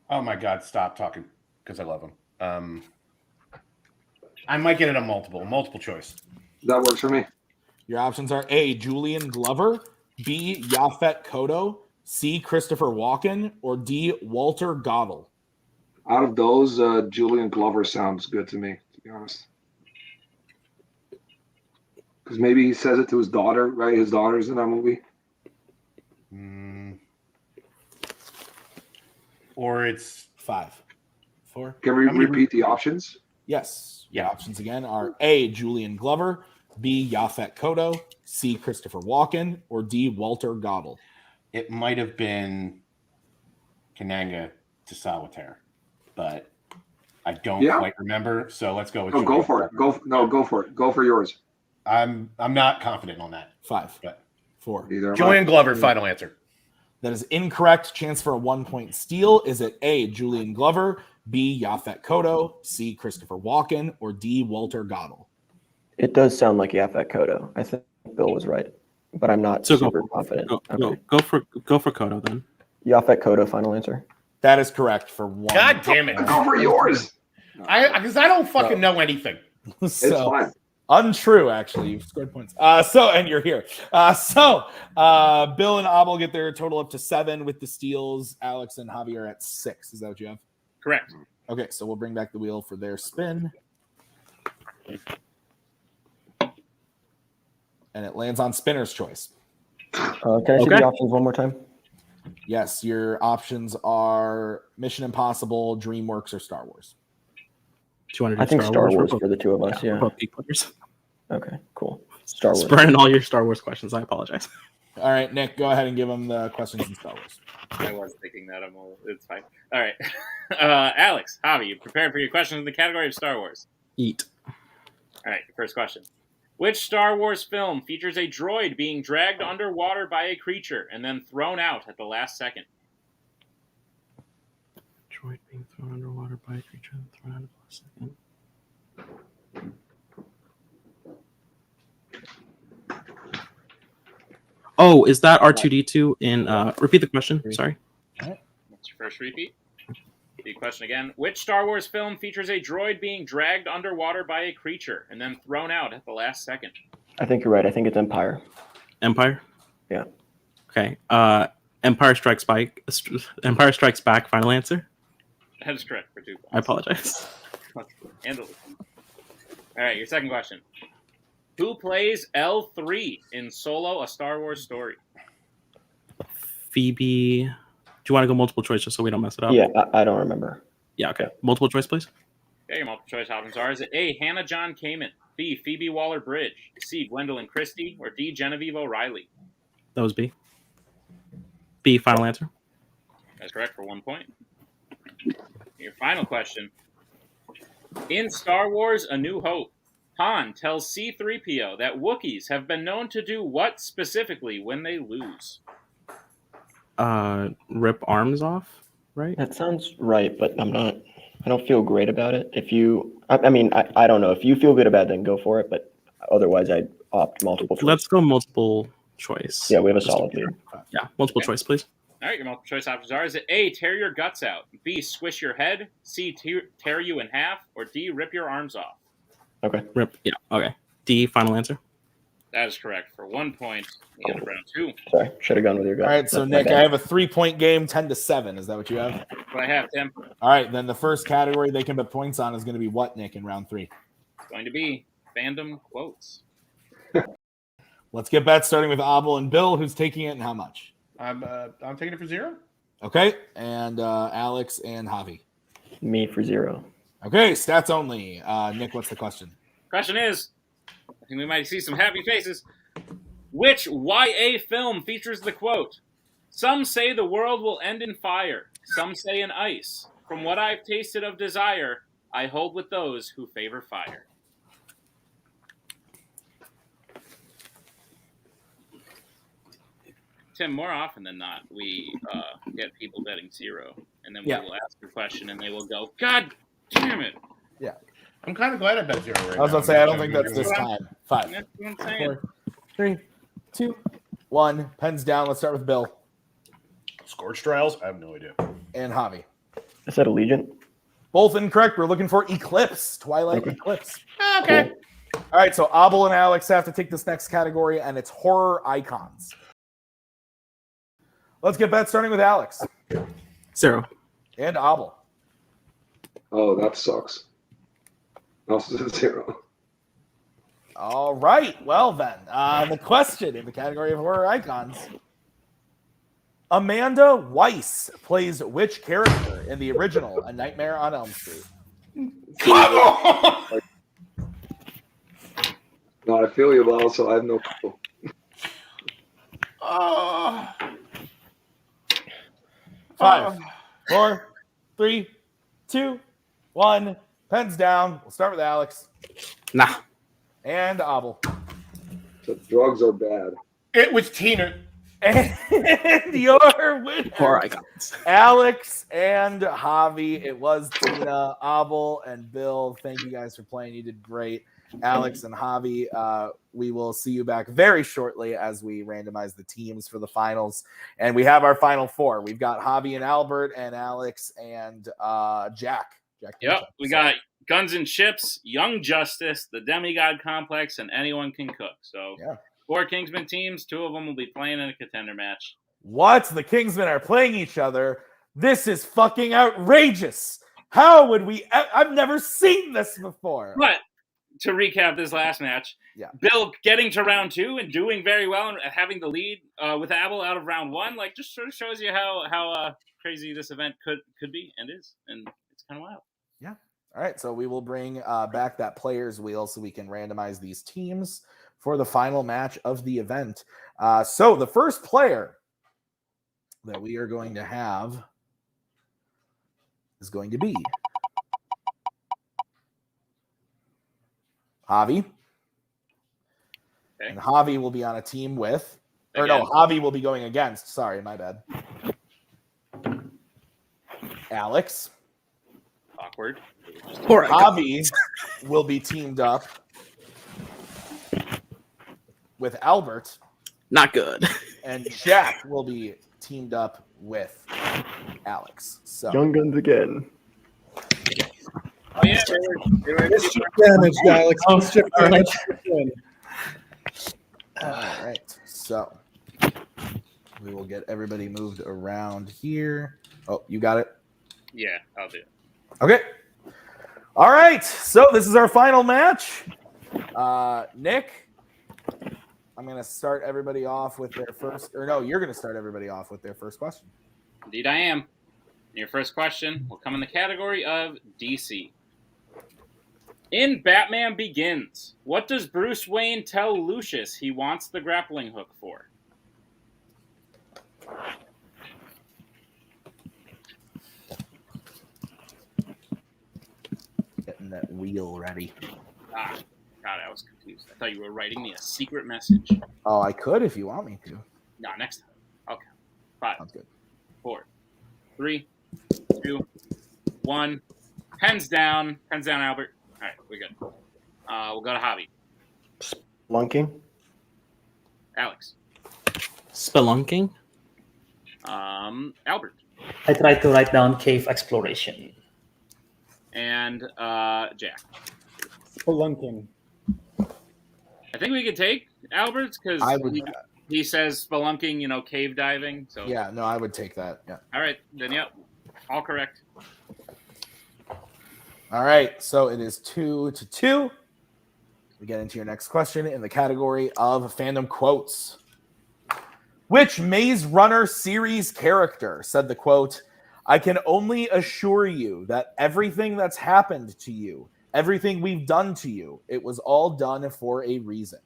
Oh my God! Stop talking because I love them. I might get it a multiple choice. That works for me. Your options are A, Julian Glover, B, Yaphet Kotto, C, Christopher Walken, or D, Walter Goddard. Out of those, Julian Glover sounds good to me, to be honest. Because maybe he says it to his daughter, right? His daughter's in that movie. Or it's 5, 4. Can we repeat the options? Yes. Your options again are A, Julian Glover, B, Yaphet Kotto, C, Christopher Walken, or D, Walter Goddard. It might have been Kananga to Solitaire, but I don't quite remember. So let's go with. Go for it. Go for it. Go for yours. I'm not confident on that. 5, but 4. Julian Glover, final answer. That is incorrect. Chance for a 1-point steal. Is it A, Julian Glover, B, Yaphet Kotto, C, Christopher Walken, or D, Walter Goddard? It does sound like Yaphet Kotto. I think Bill was right, but I'm not super confident. Go for Kotto then. Yaphet Kotto, final answer. That is correct for 1. God damn it! Go for yours. Because I don't fucking know anything. It's fine. Untrue, actually. You've scored points. And you're here. Bill and Abel get their total up to 7 with the steals. Alex and Javier at 6. Is that what you have? Correct. Okay, so we'll bring back the wheel for their spin. And it lands on Spinner's choice. Can I see the options one more time? Yes, your options are Mission Impossible, DreamWorks, or Star Wars. Do you want to do I think Star Wars for for the two of us. Yeah. both peak players. Okay, cool. Star Wars. Burning all your Star Wars questions. I apologize. All right, Nick, go ahead and give them the questions in Star Wars. I was thinking that. It's fine. All right. Alex, Javi, you prepared for your questions in the category of Star Wars? Eat. All right, your first question. Which Star Wars film features a droid being dragged underwater by a creature and then thrown out at the last second? Droid being thrown underwater by a creature and thrown out at the last second. Oh, is that R2D2 in repeat the question? Sorry. That's your first repeat. The question again. Which Star Wars film features a droid being dragged underwater by a creature and then thrown out at the last second? I think you're right. I think it's Empire. Empire? Yeah. Okay. Empire Strikes Back. Empire Strikes Back. Final answer? That is correct for 2 points. I apologize. Handle it. All right, your second question. Who plays L3 in Solo: A Star Wars Story? Phoebe. Do you want to go multiple choice just so we don't mess it up? Yeah, I don't remember. Yeah, okay. Multiple choice, please. Okay, your multiple choice options are: is it A, Hannah John Kamen, B, Phoebe Waller-Bridge, C, Gwendolyn Christie, or D, Genevieve O'Reilly? That was B. B, final answer. That's correct for 1 point. Your final question. In Star Wars: A New Hope, Han tells C-3PO that Wookiees have been known to do what specifically when they lose? Rip arms off, right? That sounds right, but I don't feel great about it. I don't know. If you feel good about it, then go for it, but otherwise I'd opt multiple choice. Let's go multiple choice. Yeah, we have a solid lead. Yeah, multiple choice, please. All right, your multiple choice options are: is it A, tear your guts out, B, squish your head, C, tear you in half, or D, rip your arms off? Okay. Rip. Yeah. Okay. D, final answer. That is correct for 1 point. The end of round 2. Sorry, should have gone with your gut. All right, so Nick, I have a 3-point game, 10-7. Is that what you have? That's what I have, Tim. All right, then the first category they can put points on is going to be what, Nick, in round 3? It's going to be Fandom Quotes. Let's get bets starting with Abel and Bill. Who's taking it and how much? I'm taking it for 0. Okay, and Alex and Javi. Me for 0. Okay, stats only. Nick, what's the question? Question is, I think we might see some happy faces. Which YA film features the quote, "Some say the world will end in fire, some say in ice. From what I've tasted of desire, I hold with those who favor fire." Tim, more often than not, we get people betting 0, and then we will ask a question, and they will go, "God damn it!" Yeah, I'm kind of glad I bet 0 right now. I was going to say, I don't think that's this time. 5, That's what I'm saying. 4, 3, 2, 1. Pens down. Let's start with Bill. Scorched Trials? I have no idea. And Javi. I said Allegiant. Both incorrect. We're looking for Eclipse. Twilight Eclipse. Okay. Cool. All right, so Abel and Alex have to take this next category, and it's horror icons. Let's get bet starting with Alex. 0. And Abel. Oh, that sucks. Also 0. All right. Well, then, the question in the category of horror icons. Amanda Weiss plays which character in the original A Nightmare on Elm Street? Come on! No, I feel you, but also I have no clue. 5, 4, 3, 2, 1. Pens down. We'll start with Alex. Nah. And Abel. So drugs are bad. It was Tina. And your winner, Horror icons. Alex and Javi. It was Tina, Abel, and Bill. Thank you guys for playing. You did great. Alex and Javi, we will see you back very shortly as we randomize the teams for the finals. And we have our final 4. We've got Javi and Albert and Alex and Jack. Yep, we got Guns and Ships, Young Justice, the Demigod Complex, and Anyone Can Cook. So 4 Kingsman teams, 2 of them will be playing in a contender match. What? The Kingsmen are playing each other? This is fucking outrageous. How would we? I've never seen this before. But to recap this last match, Bill getting to round 2 and doing very well and having the lead with Abel out of round 1, like just sort of shows you how crazy this event could be and is, and it's kind of wild. Yeah. All right. So we will bring back that player's wheel so we can randomize these teams for the final match of the event. So the first player that we are going to have is going to be Javi. Okay. And Javi will be on a team with, or no, Javi will be going against. Sorry, my bad. Alex. Awkward. Javi will be teamed up with Albert. Not good. And Jack will be teamed up with Alex. So Young Guns again. Oh yeah, they were Mischief damage, Alex. Mischief damage. All right. So we will get everybody moved around here. Oh, you got it? Yeah, I'll do it. Okay. All right. So this is our final match. Nick, I'm going to start everybody off with their first, or no, you're going to start everybody off with their first question. Indeed, I am. Your first question will come in the category of DC. In Batman Begins, what does Bruce Wayne tell Lucius he wants the grappling hook for? Getting that wheel ready. Ah, God, I was confused. I thought you were writing me a secret message. Oh, I could if you want me to. No, next time. Okay. 5. Sounds good. 4, 3, 2, 1. Pens down. Pens down, Albert. All right, we're good. We'll go to Javi. Spelunking. Alex. Spelunking. Albert. I tried to write down cave exploration. And Jack. Spelunking. I think we could take Albert's because he says spelunking, cave diving. So yeah, no, I would take that. Yeah. All right, then yep, all correct. All right, so it is 2-2. We get into your next question in the category of fandom quotes. Which Maze Runner series character said the quote, "I can only assure you that everything that's happened to you, everything we've done to you, it was all done for a reason"?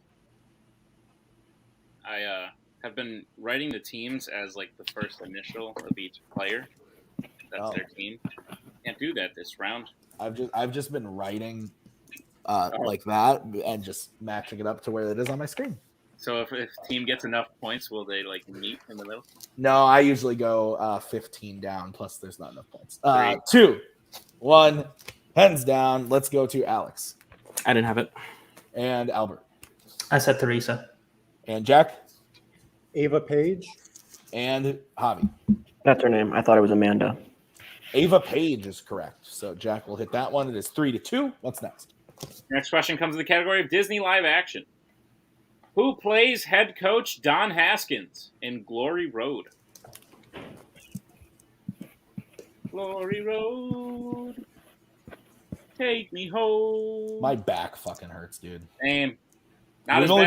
I have been writing the teams as like the first initial of each player. That's their team. Can't do that this round. I've just been writing like that and just matching it up to where it is on my screen. So if team gets enough points, will they like meet in the middle? No, I usually go 15 down. Plus, there's not enough points. Great. 2, 1, hands down. Let's go to Alex. I didn't have it. And Albert. I said Teresa. And Jack. Ava Page. And Javi. That's her name. I thought it was Amanda. Ava Page is correct. So Jack will hit that one. It is 3-2. What's next? Next question comes in the category of Disney live action. Who plays head coach Don Haskins in Glory Road? Glory Road, take me home. My back fucking hurts, dude. Same. We've only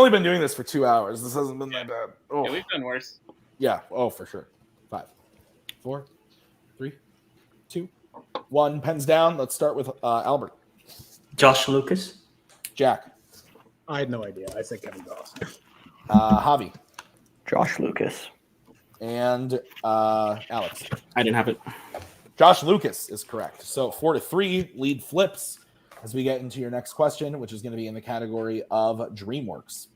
been doing this for 2 hours. This hasn't been that bad. Oh. Yeah, we've done worse. Yeah. Oh, for sure. 5, 4, 3, 2, 1. Pens down. Let's start with Albert. Josh Lucas. Jack. I had no idea. I said Kevin Dawson. Javi. Josh Lucas. And Alex. I didn't have it. Josh Lucas is correct. So 4-3, lead flips as we get into your next question, which is going to be in the category of DreamWorks.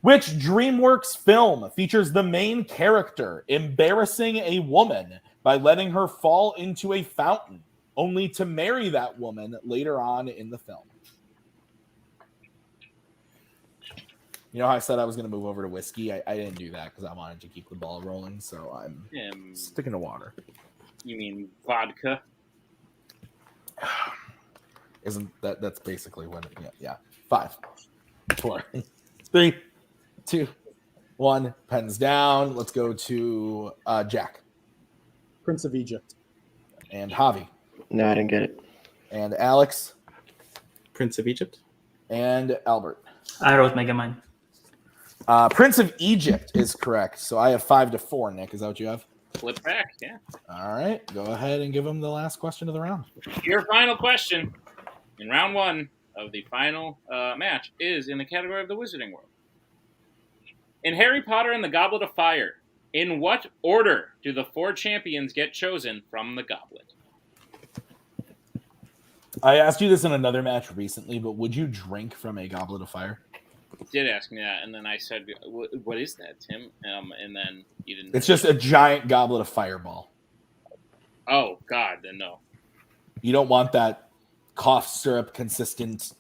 Which DreamWorks film features the main character embarrassing a woman by letting her fall into a fountain, only to marry that woman later on in the film? You know how I said I was going to move over to whiskey? I didn't do that because I wanted to keep the ball rolling, so I'm sticking to water. You mean vodka? Isn't that's basically what yeah. 5, 4, 3, 2, 1. Pens down. Let's go to Jack. Prince of Egypt. And Javi. No, I didn't get it. And Alex. Prince of Egypt. And Albert. I wrote Megamind. Prince of Egypt is correct. So I have 5-4, Nick. Is that what you have? Flip back, yeah. All right. Go ahead and give him the last question of the round. Your final question in round 1 of the final match is in the category of the Wizarding World. In Harry Potter and the Goblet of Fire, in what order do the 4 champions get chosen from the goblet? I asked you this in another match recently, but would you drink from a Goblet of Fire? You did ask me that, and then I said, what is that, Tim? And then you didn't. It's just a giant goblet of Fireball. Oh, God, then no. You don't want that cough syrup consistent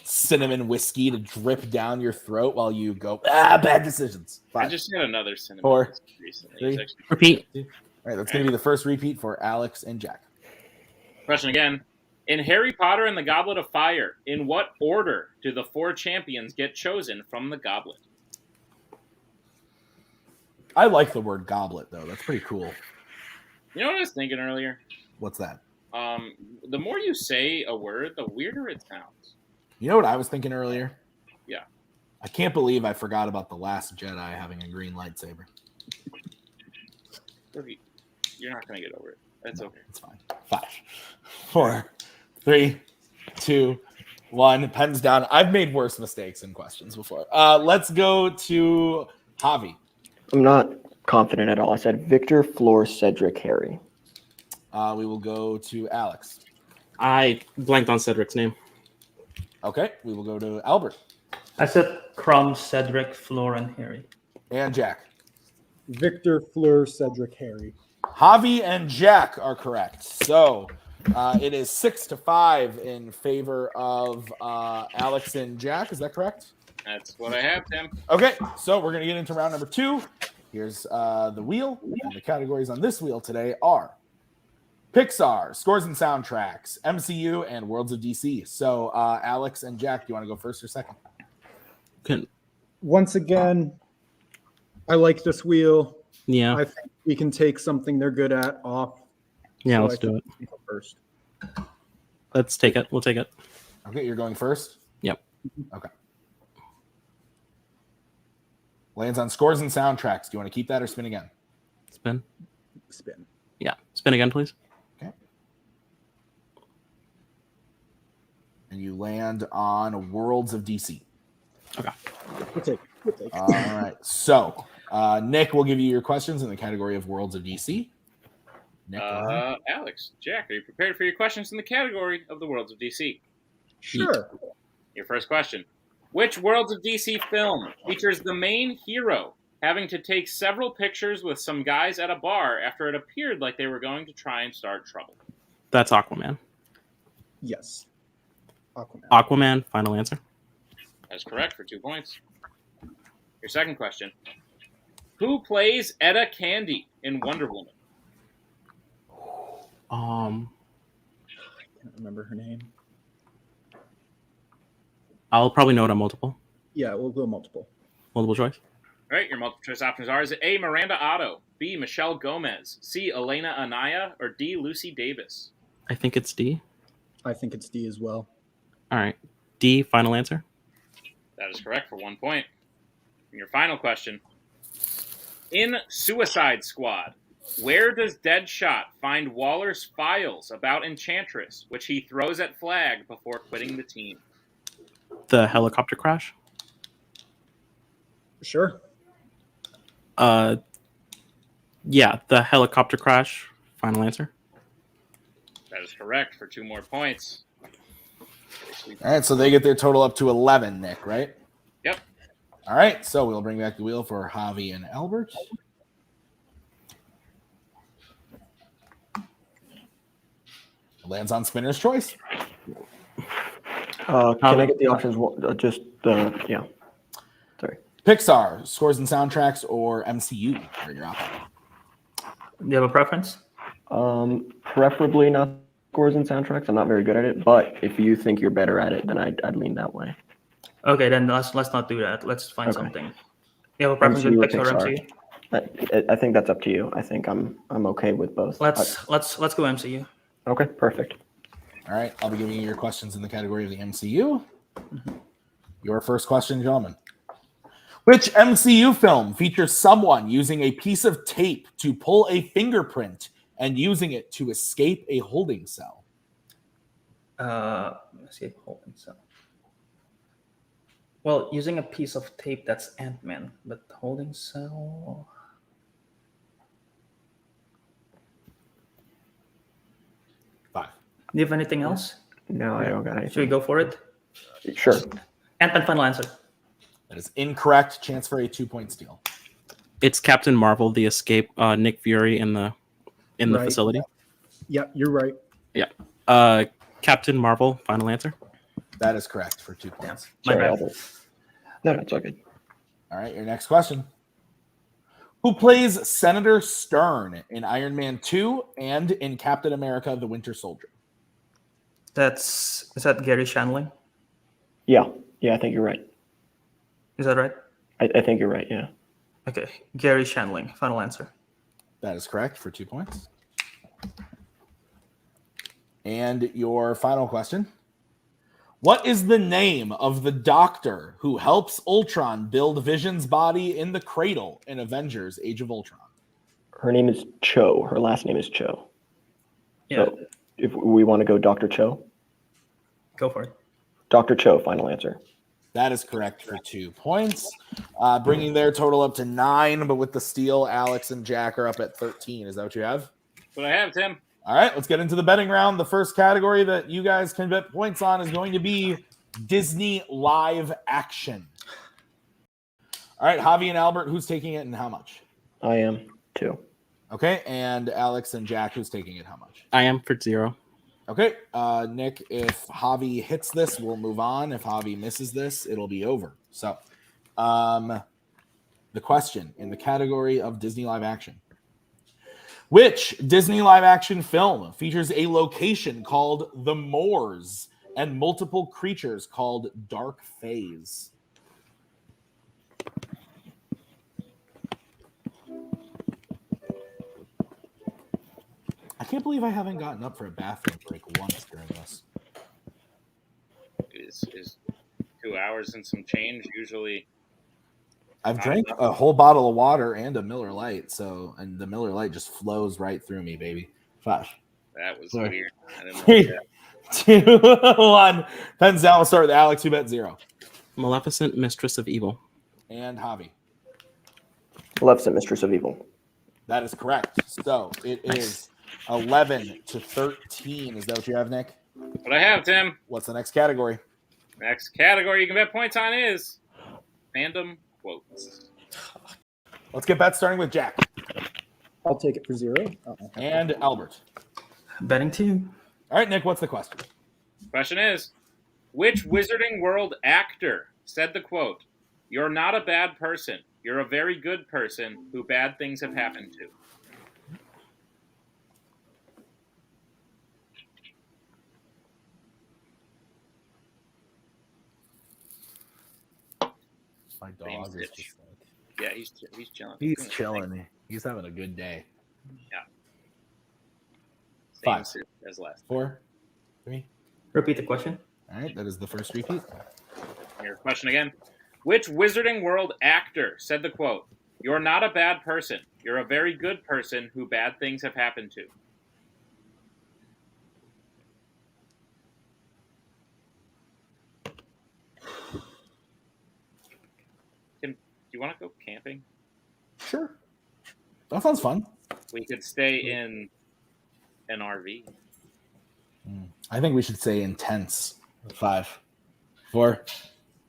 cinnamon whiskey to drip down your throat while you go, bad decisions. 5. I just had another cinnamon 4, recently. 3, repeat. All right, that's going to be the first repeat for Alex and Jack. Question again. In Harry Potter and the Goblet of Fire, in what order do the 4 champions get chosen from the goblet? I like the word goblet, though. That's pretty cool. You know what I was thinking earlier? What's that? The more you say a word, the weirder it sounds. You know what I was thinking earlier? Yeah. I can't believe I forgot about the Last Jedi having a green lightsaber. You're not going to get over it. That's okay. It's fine. 5, 4, 3, 2, 1. Pens down. I've made worse mistakes in questions before. Let's go to Javi. I'm not confident at all. I said Victor, Floor, Cedric, Harry. We will go to Alex. I blanked on Cedric's name. Okay. We will go to Albert. I said Crumb, Cedric, Floor, and Harry. And Jack. Victor, Fleur, Cedric, Harry. Javi and Jack are correct. So it is 6-5 in favor of Alex and Jack. Is that correct? That's what I have, Tim. Okay, so we're going to get into round number 2. Here's the wheel. And the categories on this wheel today are Pixar, scores and soundtracks, MCU, and Worlds of DC. So Alex and Jack, do you want to go first or second? Once again, I like this wheel. Yeah. I think we can take something they're good at off. Yeah, So let's do it. go first. Let's take it. We'll take it. Okay, you're going first? Yep. Okay. Lands on scores and soundtracks. Do you want to keep that or spin again? Spin. Spin. Yeah. Spin again, please. Okay. And you land on Worlds of DC. Okay. All right. So, Nick will give you your questions in the category of Worlds of DC. Nick, go ahead. Alex, Jack, are you prepared for your questions in the category of the Worlds of DC? Sure. Your first question. Which Worlds of DC film features the main hero having to take several pictures with some guys at a bar after it appeared like they were going to try and start trouble? That's Aquaman. Yes. Aquaman. Aquaman, final answer. That's correct for 2 points. Your second question. Who plays Etta Candy in Wonder Woman? I can't remember her name. I'll probably know it on multiple. Yeah, we'll go multiple. Multiple choice. All right, your multiple choice options are: is it A, Miranda Otto, B, Michelle Gomez, C, Elena Anaya, or D, Lucy Davis? I think it's D. I think it's D as well. All right. D, final answer. That is correct for 1 point. And your final question. In Suicide Squad, where does Deadshot find Waller's files about Enchantress, which he throws at Flag before quitting the team? The helicopter crash. Sure. Yeah, the helicopter crash. Final answer. That is correct for 2 more points. All right, so they get their total up to 11, Nick, right? Yep. All right, so we'll bring back the wheel for Javi and Albert. Lands on Spinner's choice. Can I get the options? Yeah. Sorry. Pixar, scores and soundtracks, or MCU are your options. Do you have a preference? Preferably not scores and soundtracks. I'm not very good at it, but if you think you're better at it, then I'd lean that way. Okay, then let's not do that. Let's find something. You have a preference with Pixar or MCU? I think that's up to you. I think I'm okay with both. Let's go MCU. Okay, perfect. All right, I'll be giving you your questions in the category of the MCU. Your first question, gentlemen. Which MCU film features someone using a piece of tape to pull a fingerprint and using it to escape a holding cell? Escape holding cell. Well, using a piece of tape, that's Ant-Man, but holding cell. Five. Do you have anything else? No, I don't got anything. Should we go for it? Sure. Ant-Man, final answer. That is incorrect. Chance for a 2-point steal. It's Captain Marvel, the escape, Nick Fury in the Right. facility. Yeah, you're right. Yeah. Captain Marvel, final answer. That is correct for 2 points. Sorry, Albert. No, it's all good. All right, your next question. Who plays Senator Stern in Iron Man 2 and in Captain America: The Winter Soldier? Is that Gary Shandling? Yeah, I think you're right. Is that right? I think you're right, yeah. Okay, Gary Shandling, final answer. That is correct for 2 points. And your final question. What is the name of the doctor who helps Ultron build Vision's body in the cradle in Avengers: Age of Ultron? Her name is Cho. Her last name is Cho. Yeah. So if we want to go Dr. Cho. Go for it. Dr. Cho, final answer. That is correct for 2 points. Bringing their total up to 9, but with the steal, Alex and Jack are up at 13. Is that what you have? That's what I have, Tim. All right, let's get into the betting round. The first category that you guys can bet points on is going to be Disney live action. All right, Javi and Albert, who's taking it and how much? I am, too. Okay, and Alex and Jack, who's taking it how much? I am for 0. Okay, Nick, if Javi hits this, we'll move on. If Javi misses this, it'll be over. So, the question in the category of Disney live action. Which Disney live action film features a location called the Moors and multiple creatures called Dark Fays? I can't believe I haven't gotten up for a bathroom break once during this. Is 2 hours and some change usually? I've drank a whole bottle of water and a Miller Lite, and the Miller Lite just flows right through me, baby. Flash. That was Sorry. weird. I didn't 3, like that. 2, 1. Pens down. We'll start with Alex. You bet 0. Maleficent, Mistress of Evil. and Javi. Maleficent, Mistress of Evil. That is correct. So it is 11-13. Is that what you have, Nick? What I have, Tim. What's the next category? Next category you can bet points on is Fandom Quotes. Let's get bets starting with Jack. I'll take it for 0. And Albert. Betting team. All right, Nick, what's the question? Question is, which Wizarding World actor said the quote, "You're not a bad person. You're a very good person who bad things have happened to"? My dog is just like... Yeah, he's chilling. He's chilling. He's having a good day. Yeah. Five. As last. 4, 3. Repeat the question. All right, that is the first repeat. Your question again. Which Wizarding World actor said the quote, "You're not a bad person. You're a very good person who bad things have happened to"? Tim, do you want to go camping? Sure. That sounds fun. We could stay in an RV. I think we should say intense. 5, 4,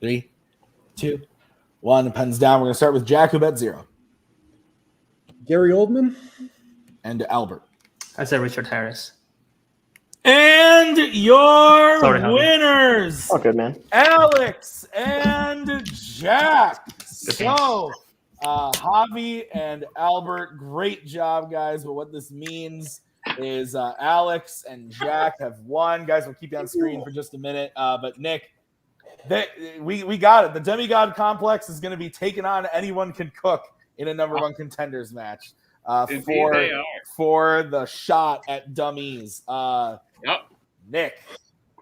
3, 2, 1. Pens down. We're going to start with Jack, who bet 0. Gary Oldman. And Albert. I said Richard Harris. And your Sorry, Javi. winners, Oh, good, man. Alex and Jack. So, Javi and Albert, great job, guys. But what this means is Alex and Jack have won. Guys, we'll keep you on screen for just a minute. But Nick, we got it. The Demigod Complex is going to be taken on anyone can cook in a number one contenders match for the shot at dummies. Nick,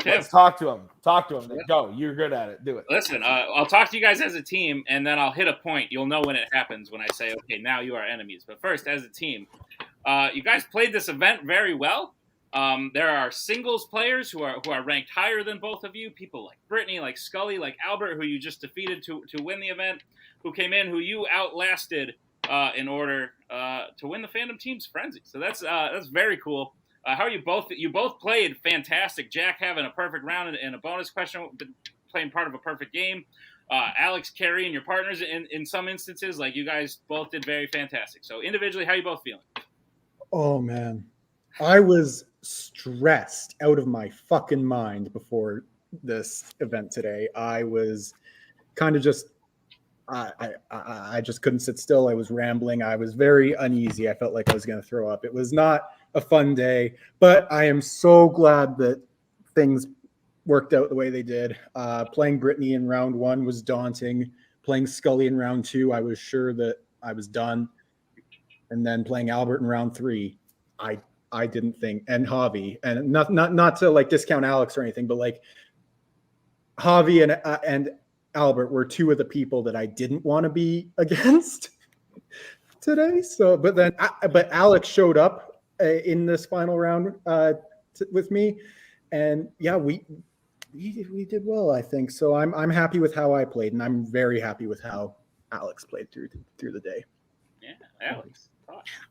let's talk to him. Talk to him. Nick. Go. You're good at it. Do it. Listen, I'll talk to you guys as a team, and then I'll hit a point. You'll know when it happens when I say, okay, now you are enemies. But first, as a team, you guys played this event very well. There are singles players who are ranked higher than both of you. People like Brittany, like Scully, like Albert, who you just defeated to win the event, who came in, who you outlasted in order to win the Fandom Team's Frenzy. So that's very cool. How are you both? You both played fantastic. Jack having a perfect round and a bonus question, playing part of a perfect game. Alex carrying your partners in some instances. Like, you guys both did very fantastic. So individually, how are you both feeling? Oh, man. I was stressed out of my fucking mind before this event today. I was kind of just, I just couldn't sit still. I was rambling. I was very uneasy. I felt like I was going to throw up. It was not a fun day, but I am so glad that things worked out the way they did. Playing Brittany in round 1 was daunting. Playing Scully in round 2, I was sure that I was done. And then playing Albert in round 3, I didn't think, and Javi, and not to like discount Alex or anything, but like Javi and Albert were 2 of the people that I didn't want to be against today. So, but Alex showed up in this final round with me, and yeah, we did well, I think. So I'm happy with how I played, and I'm very happy with how Alex played through the day. Yeah, Alex.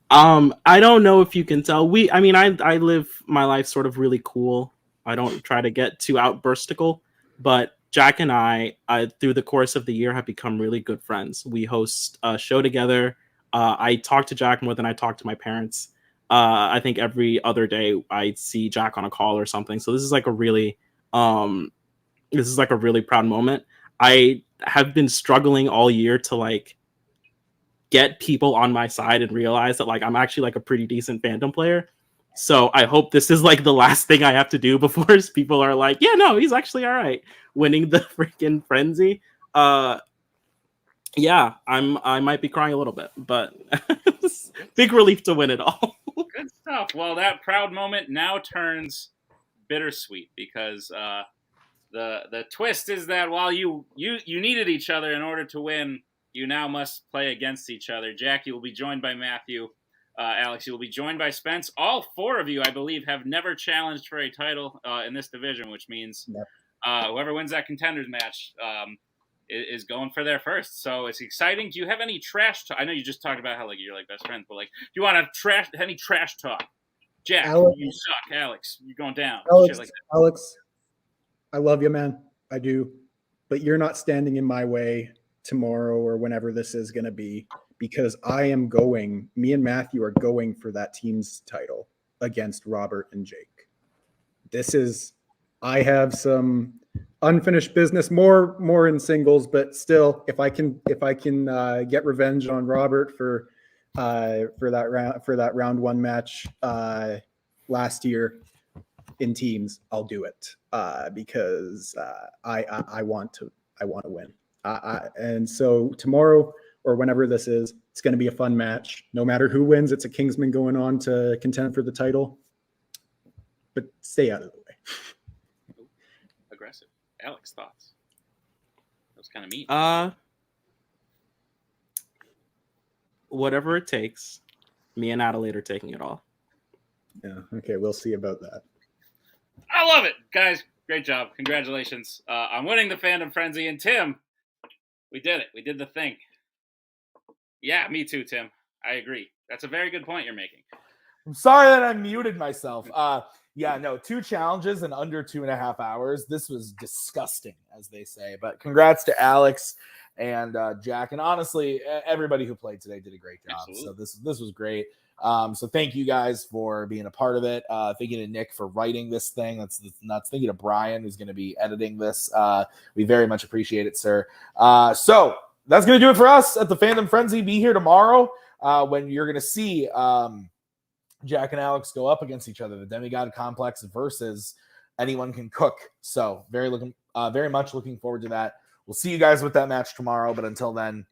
I don't know if you can tell. I live my life sort of really cool. I don't try to get too outburstical, but Jack and I, through the course of the year, have become really good friends. We host a show together. I talk to Jack more than I talk to my parents. I think every other day I see Jack on a call or something. So this is like a really proud moment. I have been struggling all year to like get people on my side and realize that like I'm actually like a pretty decent Fandom player. So I hope this is like the last thing I have to do before people are like, yeah, no, he's actually all right, winning the freaking frenzy. Yeah, I might be crying a little bit, but big relief to win it all. Good stuff. Well, that proud moment now turns bittersweet because the twist is that while you needed each other in order to win, you now must play against each other. Jack, you will be joined by Matthew. Alex, you will be joined by Spence. All 4 of you, I believe, have never challenged for a title in this division, which means whoever wins that contenders match is going for their first. So it's exciting. Do you have any trash talk? I know you just talked about how like you're like best friends, but like, do you want to any trash talk? Jack, Alex, you suck. Alex, you're going down. Alex, Shit like that. Alex, I love you, man. I do. But you're not standing in my way tomorrow or whenever this is going to be, because me and Matthew are going for that team's title against Robert and Jake. I have some unfinished business, more in singles, but still, if I can get revenge on Robert for that round one match last year in teams, I'll do it because I want to win. And so tomorrow or whenever this is, it's going to be a fun match. No matter who wins, it's a Kingsman going on to contend for the title. But stay out of the way. Aggressive. Alex, thoughts? That was kind of mean. Whatever it takes. Me and Adelaide are taking it all. Yeah. Okay. We'll see about that. I love it, guys. Great job. Congratulations on winning the Fandom Frenzy. And Tim, we did it. We did the thing. Yeah, me too, Tim. I agree. That's a very good point you're making. I'm sorry that I muted myself. Yeah, no, 2 challenges in under 2.5 hours. This was disgusting, as they say. But congrats to Alex and Jack. And honestly, everybody who played today did a great job. Absolutely. So this was great. So thank you guys for being a part of it. Thank you to Nick for writing this thing. That's nuts. Thank you to Brian, who's going to be editing this. We very much appreciate it, sir. So that's going to do it for us at the Fandom Frenzy. Be here tomorrow when you're going to see Jack and Alex go up against each other. The Demigod Complex versus Anyone Can Cook. So very much looking forward to that. We'll see you guys with that match tomorrow. But until then,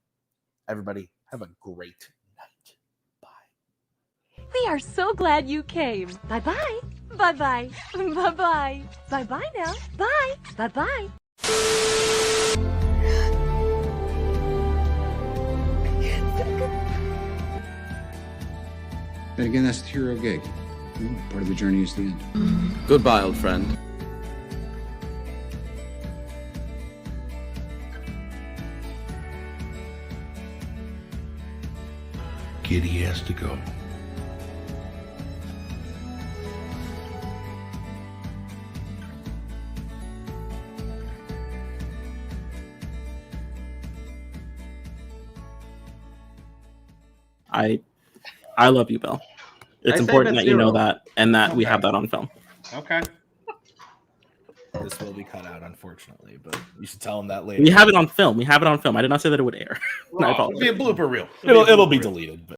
everybody have a great We are so glad you came. Bye-bye. Bye-bye. Bye-bye. Bye-bye now. Bye. Bye-bye. But again, that's the hero gig. Part of the journey is the end. Goodbye, old friend. Kitty has to go. I love you, Bill. It's important that you know that and that we have that on film. Okay. This will be cut out, unfortunately, but you should tell him that later. We have it on film. I did not say that it would air. I It'll apologize. be a blooper reel. It'll be deleted. But